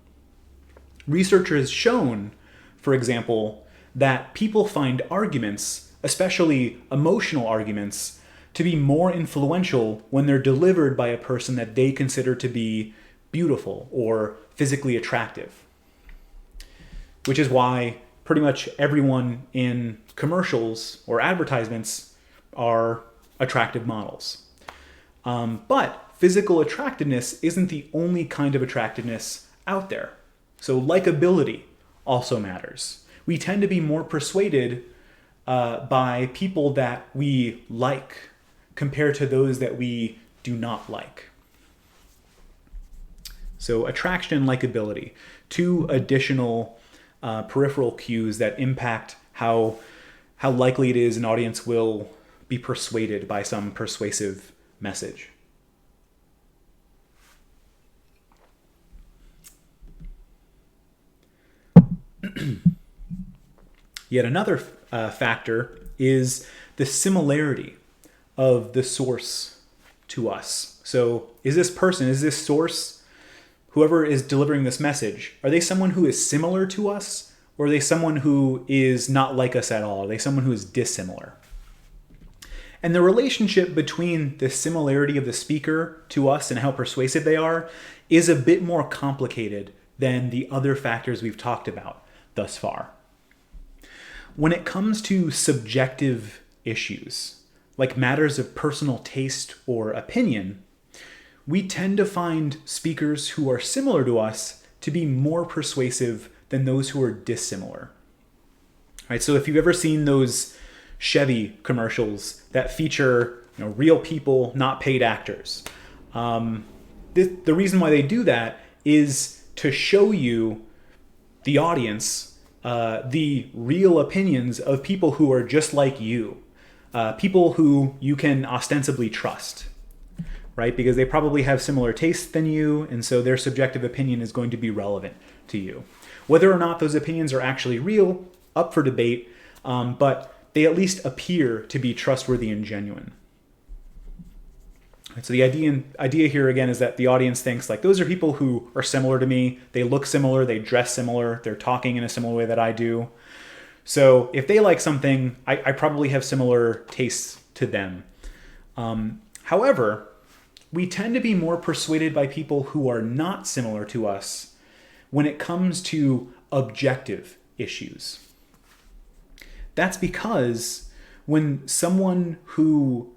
Research has shown, for example, that people find arguments, especially emotional arguments, to be more influential when they're delivered by a person that they consider to be beautiful or physically attractive. Which is why pretty much everyone in commercials or advertisements are attractive models. But physical attractiveness isn't the only kind of attractiveness out there. So likability also matters. We tend to be more persuaded by people that we like compared to those that we do not like. So attraction and likability, two additional peripheral cues that impact how likely it is an audience will be persuaded by some persuasive message. Yet another factor is the similarity of the source to us. So is this source, whoever is delivering this message, are they someone who is similar to us, or are they someone who is not like us at all? Are they someone who is dissimilar? And the relationship between the similarity of the speaker to us and how persuasive they are is a bit more complicated than the other factors we've talked about thus far. When it comes to subjective issues, like matters of personal taste or opinion, we tend to find speakers who are similar to us to be more persuasive than those who are dissimilar. Right? So if you've ever seen those Chevy commercials that feature real people, not paid actors, the reason why they do that is to show you, the audience, the real opinions of people who are just like you, people who you can ostensibly trust, right? Because they probably have similar tastes than you, and so their subjective opinion is going to be relevant to you. Whether or not those opinions are actually real, up for debate, but they at least appear to be trustworthy and genuine. So the idea here again is that the audience thinks like, those are people who are similar to me, they look similar, they dress similar, they're talking in a similar way that I do. So if they like something, I probably have similar tastes to them. However, we tend to be more persuaded by people who are not similar to us when it comes to objective issues. That's because when someone who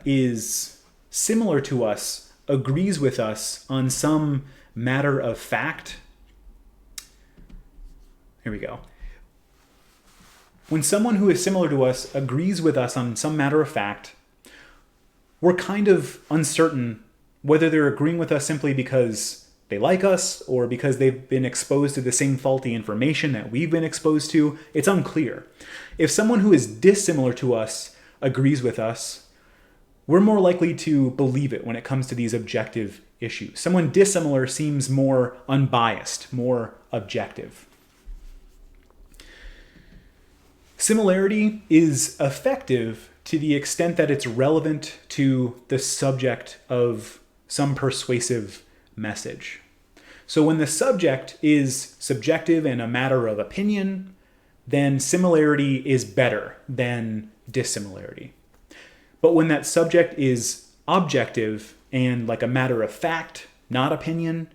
is similar to us agrees with us on some matter of fact, here we go. When someone who is similar to us agrees with us on some matter of fact, we're kind of uncertain whether they're agreeing with us simply because they like us or because they've been exposed to the same faulty information that we've been exposed to. It's unclear. If someone who is dissimilar to us agrees with us, we're more likely to believe it when it comes to these objective issues. Someone dissimilar seems more unbiased, more objective. Similarity is effective to the extent that it's relevant to the subject of some persuasive message. So when the subject is subjective and a matter of opinion, then similarity is better than dissimilarity. But when that subject is objective and like a matter of fact, not opinion,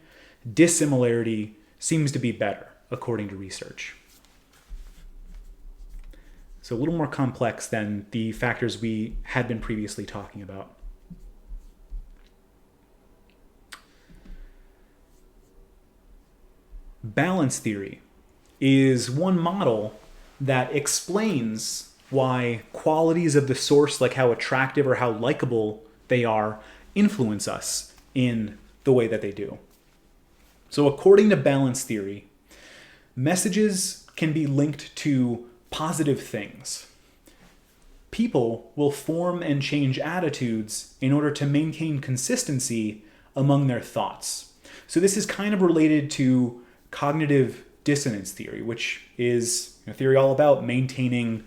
dissimilarity seems to be better, according to research. So a little more complex than the factors we had been previously talking about. Balance theory is one model that explains why qualities of the source, like how attractive or how likable they are, influence us in the way that they do. So according to balance theory, messages can be linked to positive things. People will form and change attitudes in order to maintain consistency among their thoughts. So this is kind of related to cognitive dissonance theory, which is a theory all about maintaining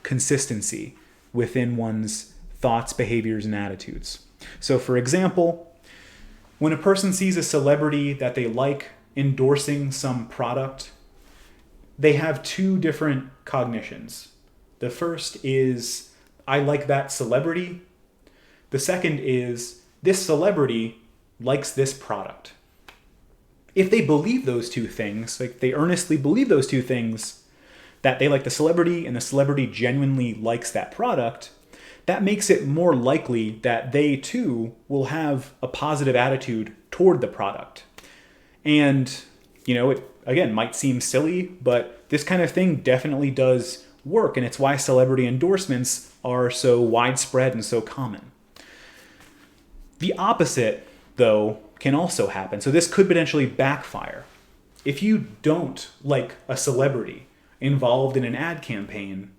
consistency within one's thoughts, behaviors, and attitudes. So for example, when a person sees a celebrity that they like endorsing some product, they have two different cognitions. The first is, I like that celebrity. The second is, this celebrity likes this product. If they believe those two things, like they earnestly believe those two things, that they like the celebrity and the celebrity genuinely likes that product, that makes it more likely that they too will have a positive attitude toward the product. And, it again might seem silly, but this kind of thing definitely does work, and it's why celebrity endorsements are so widespread and so common. The opposite, though, can also happen. So this could potentially backfire. If you don't like a celebrity involved in an ad campaign,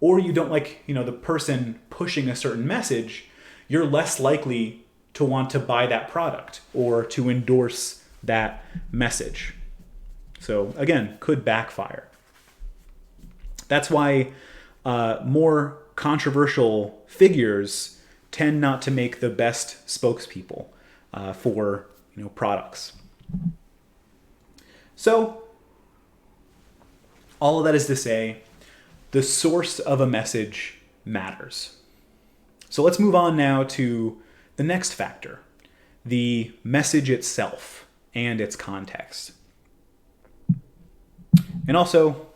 or you don't like, the person pushing a certain message, you're less likely to want to buy that product or to endorse that message. So again, could backfire. That's why more controversial figures tend not to make the best spokespeople for products. So all of that is to say, the source of a message matters. So let's move on now to the next factor, the message itself and its context. And also,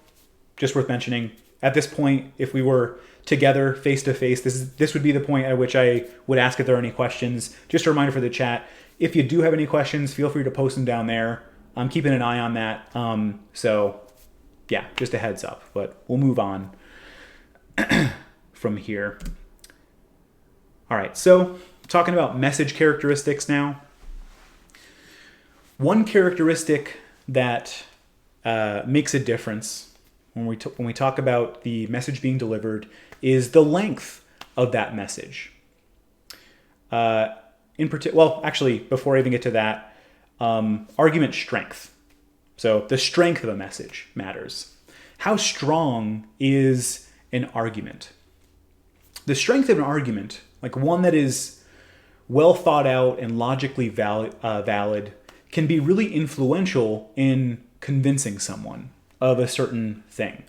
just worth mentioning, at this point, if we were together face to face, this would be the point at which I would ask if there are any questions. Just a reminder for the chat, if you do have any questions, feel free to post them down there. I'm keeping an eye on that. So yeah, just a heads up, but we'll move on from here. All right, so talking about message characteristics now. One characteristic that makes a difference when we talk about the message being delivered is the length of that message. Actually, before I even get to that, argument strength. So the strength of a message matters. How strong is an argument? The strength of an argument, like one that is well thought out and logically valid, can be really influential in convincing someone of a certain thing.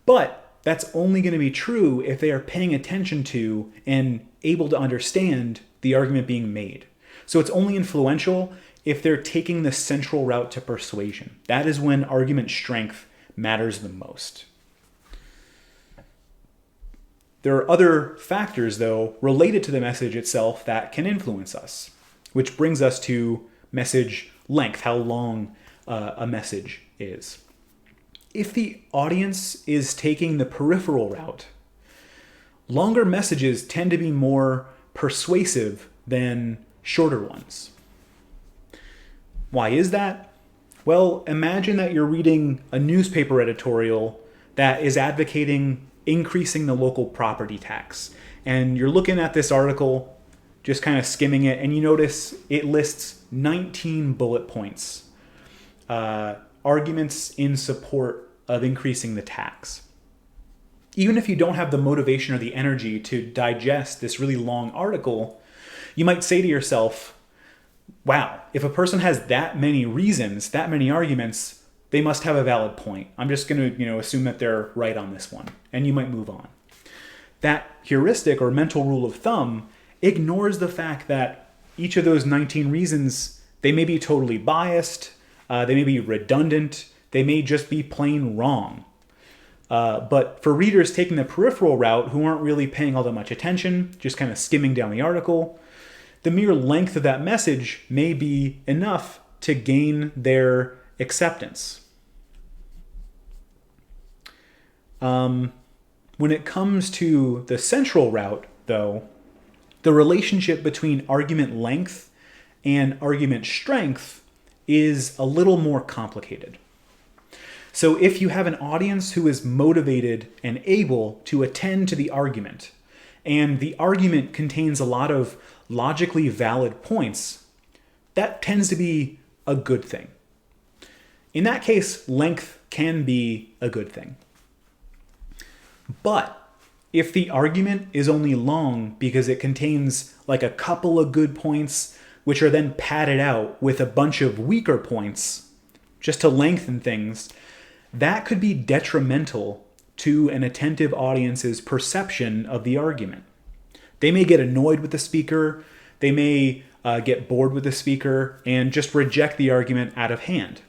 But that's only going to be true if they are paying attention to and able to understand the argument being made. So it's only influential if they're taking the central route to persuasion. That is when argument strength matters the most. There are other factors, though, related to the message itself that can influence us, which brings us to message length, how long a message is. If the audience is taking the peripheral route, longer messages tend to be more persuasive than shorter ones. Why is that? Well, imagine that you're reading a newspaper editorial that is advocating increasing the local property tax. And you're looking at this article, just kind of skimming it, and you notice it lists 19 bullet points, arguments in support of increasing the tax. Even if you don't have the motivation or the energy to digest this really long article, you might say to yourself, wow, if a person has that many reasons, that many arguments, they must have a valid point. I'm just going to, assume that they're right on this one, and you might move on. That heuristic or mental rule of thumb ignores the fact that each of those 19 reasons, they may be totally biased, they may be redundant, they may just be plain wrong. But for readers taking the peripheral route who aren't really paying all that much attention, just kind of skimming down the article, the mere length of that message may be enough to gain their acceptance. When it comes to the central route, though, the relationship between argument length and argument strength is a little more complicated. So if you have an audience who is motivated and able to attend to the argument, and the argument contains a lot of logically valid points, that tends to be a good thing. In that case, length can be a good thing. But if the argument is only long because it contains like a couple of good points, which are then padded out with a bunch of weaker points, just to lengthen things, that could be detrimental to an attentive audience's perception of the argument. They may get annoyed with the speaker, they may get bored with the speaker, and just reject the argument out of hand.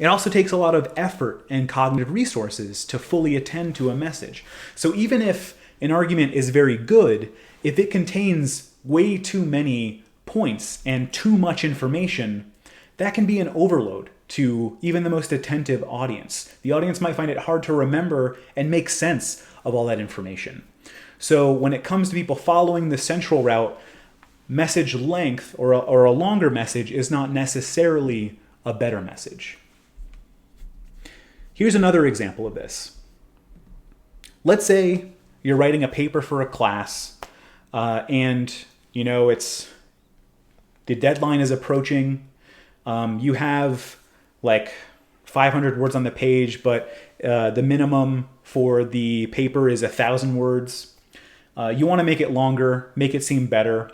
It also takes a lot of effort and cognitive resources to fully attend to a message. So even if an argument is very good, if it contains way too many points and too much information, that can be an overload to even the most attentive audience. The audience might find it hard to remember and make sense of all that information. So when it comes to people following the central route, message length or a longer message is not necessarily a better message. Here's another example of this. Let's say you're writing a paper for a class, and it's the deadline is approaching. You have 500 words on the page, but the minimum for the paper is 1,000 words. You want to make it longer, make it seem better.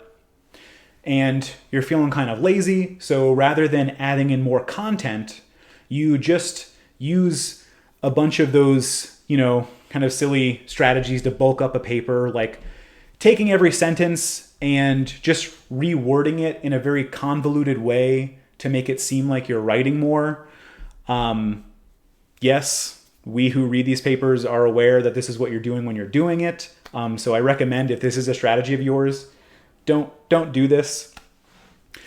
And you're feeling kind of lazy, so rather than adding in more content, you just use a bunch of those, kind of silly strategies to bulk up a paper, like taking every sentence and just rewording it in a very convoluted way to make it seem like you're writing more. Yes, we who read these papers are aware that this is what you're doing when you're doing it. So I recommend, if this is a strategy of yours, don't do this.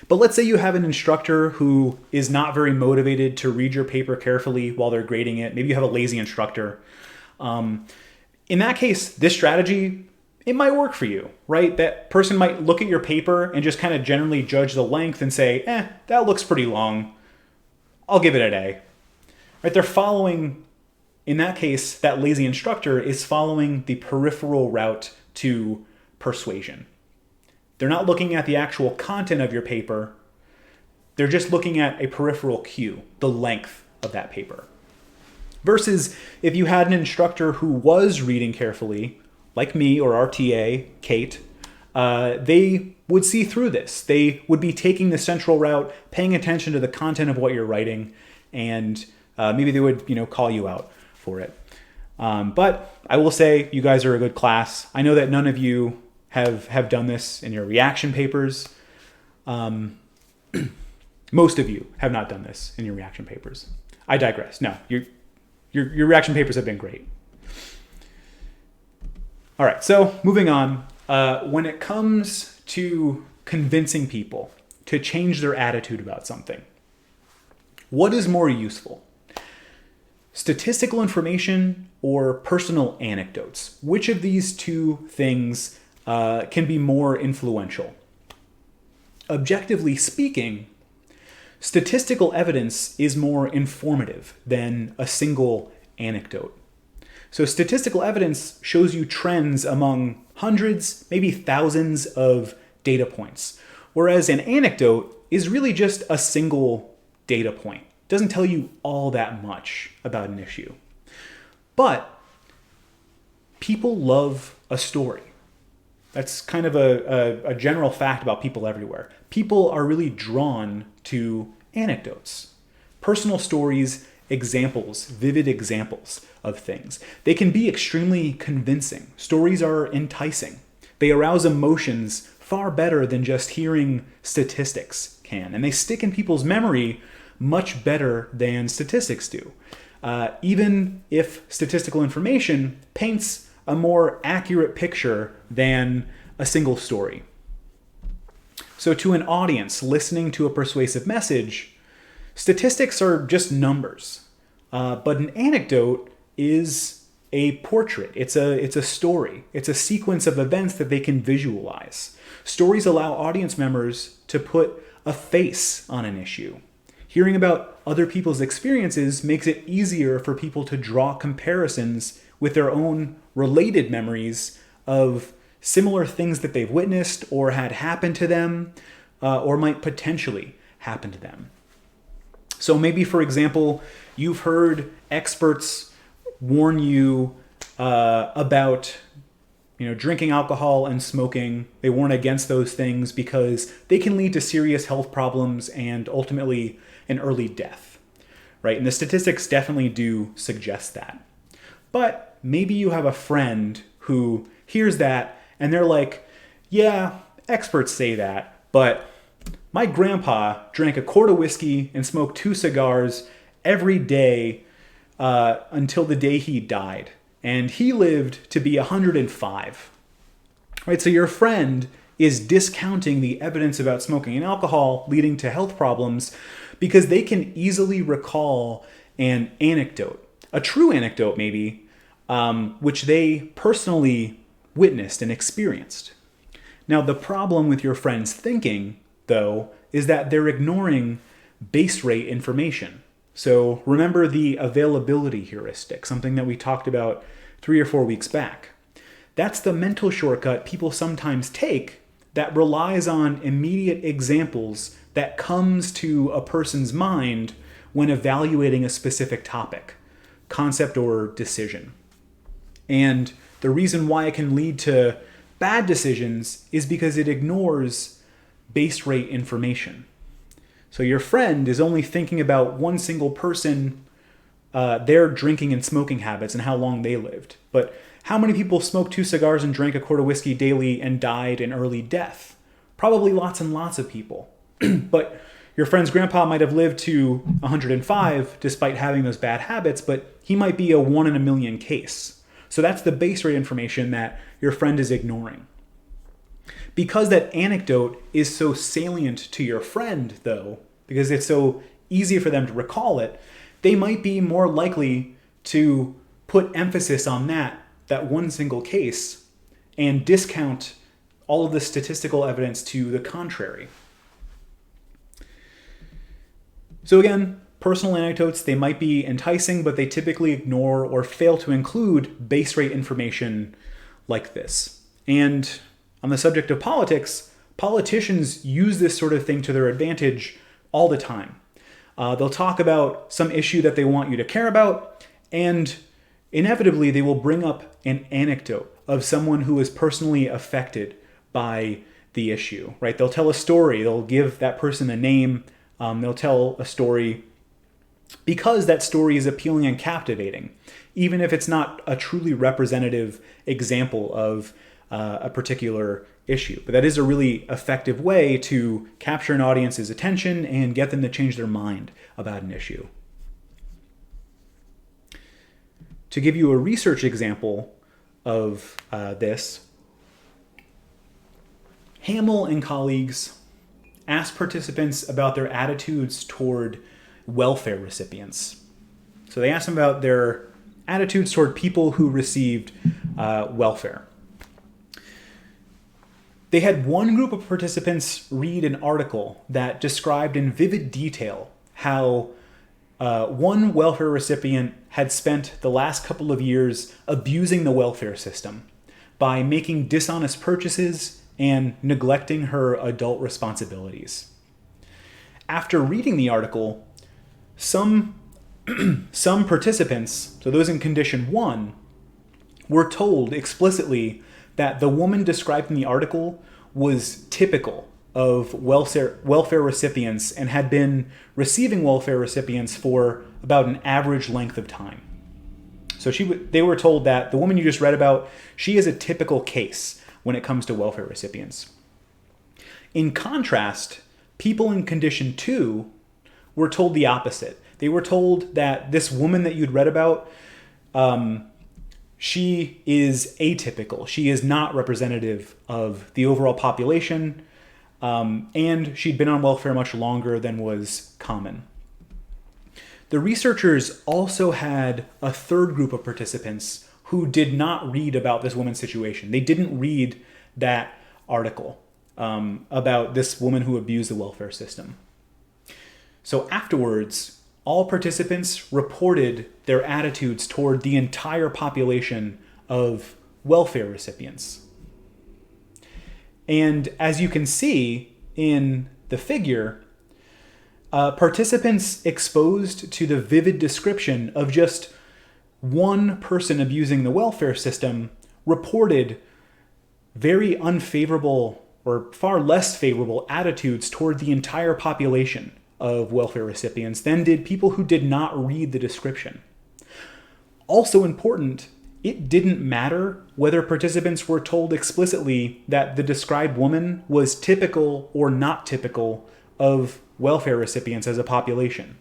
But let's say you have an instructor who is not very motivated to read your paper carefully while they're grading it. Maybe you have a lazy instructor. In that case, this strategy, it might work for you, right? That person might look at your paper and just kind of generally judge the length and say, that looks pretty long. I'll give it an A. Right? They're following, in that case, that lazy instructor is following the peripheral route to persuasion. They're not looking at the actual content of your paper. They're just looking at a peripheral cue, the length of that paper. Versus if you had an instructor who was reading carefully, like me or RTA, Kate, they would see through this. They would be taking the central route, paying attention to the content of what you're writing, and maybe they would, call you out for it. But I will say you guys are a good class. I know that none of you have done this in your reaction papers. Most of you have not done this in your reaction papers. I digress. No, your reaction papers have been great. All right, so moving on. When it comes to convincing people to change their attitude about something, what is more useful? Statistical information or personal anecdotes? Which of these two things can be more influential? Objectively speaking, statistical evidence is more informative than a single anecdote. So statistical evidence shows you trends among hundreds, maybe thousands of data points, whereas an anecdote is really just a single data point. It doesn't tell you all that much about an issue. But people love a story. That's kind of a general fact about people everywhere. People are really drawn to anecdotes, personal stories, examples, vivid examples of things. They can be extremely convincing. Stories are enticing. They arouse emotions far better than just hearing statistics can. And they stick in people's memory much better than statistics do. Even if statistical information paints a more accurate picture than a single story. So to an audience listening to a persuasive message, statistics are just numbers. But an anecdote is a portrait. It's a story. It's a sequence of events that they can visualize. Stories allow audience members to put a face on an issue. Hearing about other people's experiences makes it easier for people to draw comparisons with their own related memories of similar things that they've witnessed or had happen to them, or might potentially happen to them. So maybe, for example, you've heard experts warn you about drinking alcohol and smoking. They warn against those things because they can lead to serious health problems and ultimately an early death, right? And the statistics definitely do suggest that. But maybe you have a friend who hears that and they're like, yeah, experts say that, but my grandpa drank a quart of whiskey and smoked 2 cigars every day until the day he died. And he lived to be 105. Right? So your friend is discounting the evidence about smoking and alcohol leading to health problems because they can easily recall an anecdote, a true anecdote maybe, which they personally witnessed and experienced. Now, the problem with your friend's thinking, though, is that they're ignoring base rate information. So remember the availability heuristic, something that we talked about 3 or 4 weeks back. That's the mental shortcut people sometimes take that relies on immediate examples that comes to a person's mind when evaluating a specific topic, concept, or decision. And the reason why it can lead to bad decisions is because it ignores base rate information. So your friend is only thinking about one single person, their drinking and smoking habits and how long they lived. But how many people smoked 2 cigars and drank a quart of whiskey daily and died an early death? Probably lots and lots of people. But your friend's grandpa might have lived to 105 despite having those bad habits, but he might be a 1 in a million case. So that's the base rate information that your friend is ignoring. Because that anecdote is so salient to your friend, though, because it's so easy for them to recall it, they might be more likely to put emphasis on that one single case and discount all of the statistical evidence to the contrary. So again, personal anecdotes, they might be enticing, but they typically ignore or fail to include base rate information like this. And on the subject of politics, politicians use this sort of thing to their advantage all the time. They'll talk about some issue that they want you to care about, and inevitably they will bring up an anecdote of someone who is personally affected by the issue, right? They'll tell a story, they'll give that person a name, they'll tell a story because that story is appealing and captivating, even if it's not a truly representative example of a particular issue. But that is a really effective way to capture an audience's attention and get them to change their mind about an issue. To give you a research example of this, Hamill and colleagues asked participants about their attitudes toward welfare recipients. So they asked them about their attitudes toward people who received welfare. They had one group of participants read an article that described in vivid detail how one welfare recipient had spent the last couple of years abusing the welfare system by making dishonest purchases and neglecting her adult responsibilities. After reading the article, some participants, so those in condition 1, were told explicitly that the woman described in the article was typical of welfare recipients and had been receiving welfare recipients for about an average length of time. So they were told that the woman you just read about, she is a typical case when it comes to welfare recipients. In contrast, people in condition 2 were told the opposite. They were told that this woman that you'd read about, she is atypical. She is not representative of the overall population, and she'd been on welfare much longer than was common. The researchers also had a third group of participants who did not read about this woman's situation. They didn't read that article about this woman who abused the welfare system. So afterwards, all participants reported their attitudes toward the entire population of welfare recipients. And as you can see in the figure, participants exposed to the vivid description of just one person abusing the welfare system reported very unfavorable or far less favorable attitudes toward the entire population of welfare recipients than did people who did not read the description. Also important, it didn't matter whether participants were told explicitly that the described woman was typical or not typical of welfare recipients as a population.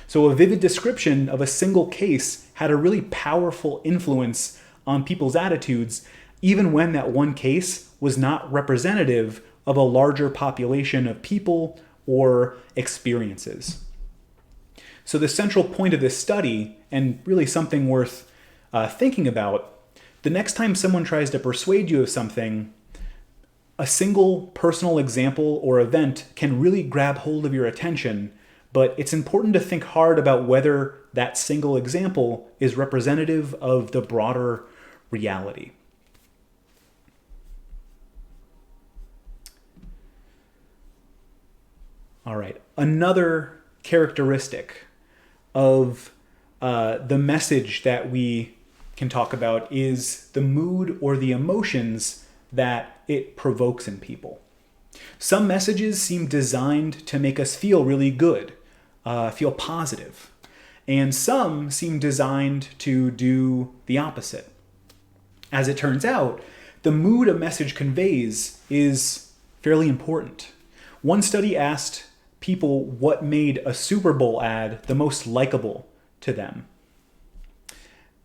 So a vivid description of a single case had a really powerful influence on people's attitudes, even when that one case was not representative of a larger population of people or experiences. So the central point of this study, and really something worth thinking about, the next time someone tries to persuade you of something, a single personal example or event can really grab hold of your attention, but it's important to think hard about whether that single example is representative of the broader reality. All right, another characteristic of the message that we can talk about is the mood or the emotions that it provokes in people. Some messages seem designed to make us feel really good, feel positive, and some seem designed to do the opposite. As it turns out, the mood a message conveys is fairly important. One study asked people what made a Super Bowl ad the most likable to them.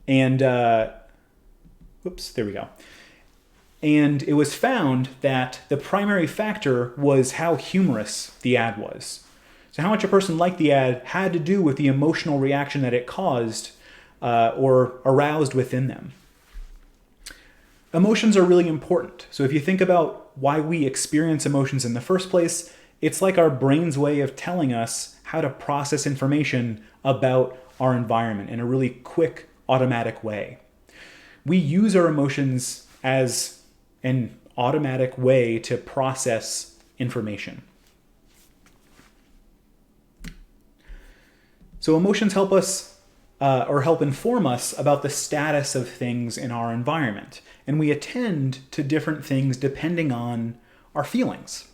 And, there we go. And it was found that the primary factor was how humorous the ad was. So how much a person liked the ad had to do with the emotional reaction that it caused or aroused within them. Emotions are really important. So if you think about why we experience emotions in the first place, it's like our brain's way of telling us how to process information about our environment in a really quick, automatic way. We use our emotions as an automatic way to process information. So emotions help us or help inform us about the status of things in our environment. And we attend to different things depending on our feelings.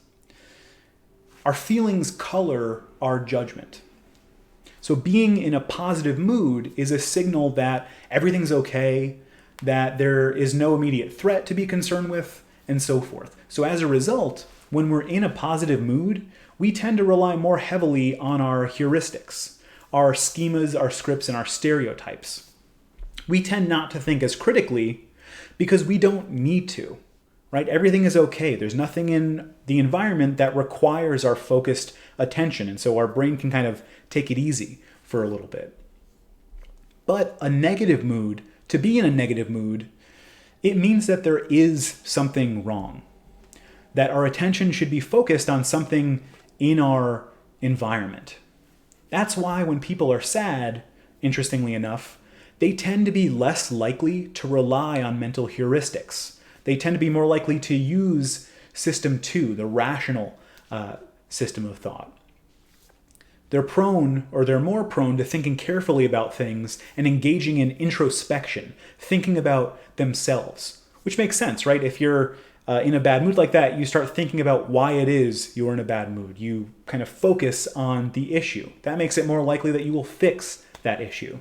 Our feelings color our judgment. So being in a positive mood is a signal that everything's okay, that there is no immediate threat to be concerned with, and so forth. So as a result, when we're in a positive mood, we tend to rely more heavily on our heuristics, our schemas, our scripts, and our stereotypes. We tend not to think as critically because we don't need to, right? Everything is okay. There's nothing in the environment that requires our focused attention, and so our brain can kind of take it easy for a little bit. But a negative mood, to be in a negative mood, it means that there is something wrong, that our attention should be focused on something in our environment. That's why when people are sad, interestingly enough, they tend to be less likely to rely on mental heuristics. They tend to be more likely to use system 2, the rational system of thought. They're more prone to thinking carefully about things and engaging in introspection, thinking about themselves, which makes sense, right? If you're in a bad mood like that, you start thinking about why it is you're in a bad mood. You kind of focus on the issue. That makes it more likely that you will fix that issue.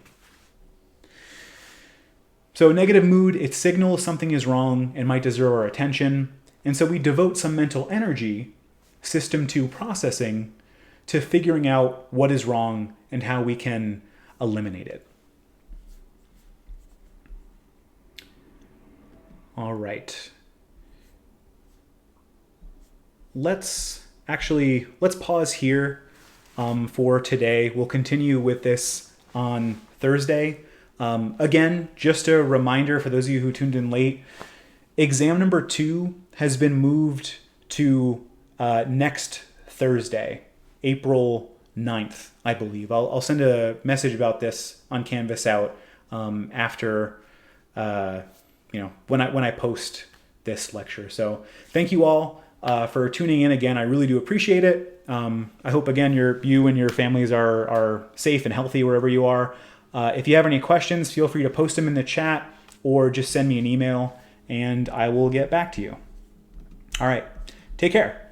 So negative mood, it signals something is wrong and might deserve our attention. And so we devote some mental energy, system 2 processing, to figuring out what is wrong and how we can eliminate it. All right. Let's pause here for today. We'll continue with this on Thursday. Again, just a reminder for those of you who tuned in late, exam number 2 has been moved to next Thursday, April 9th, I believe. I'll send a message about this on Canvas out after, when I post this lecture. So thank you all for tuning in again. I really do appreciate it. I hope, again, you and your families are safe and healthy wherever you are. If you have any questions, feel free to post them in the chat or just send me an email and I will get back to you. All right. Take care.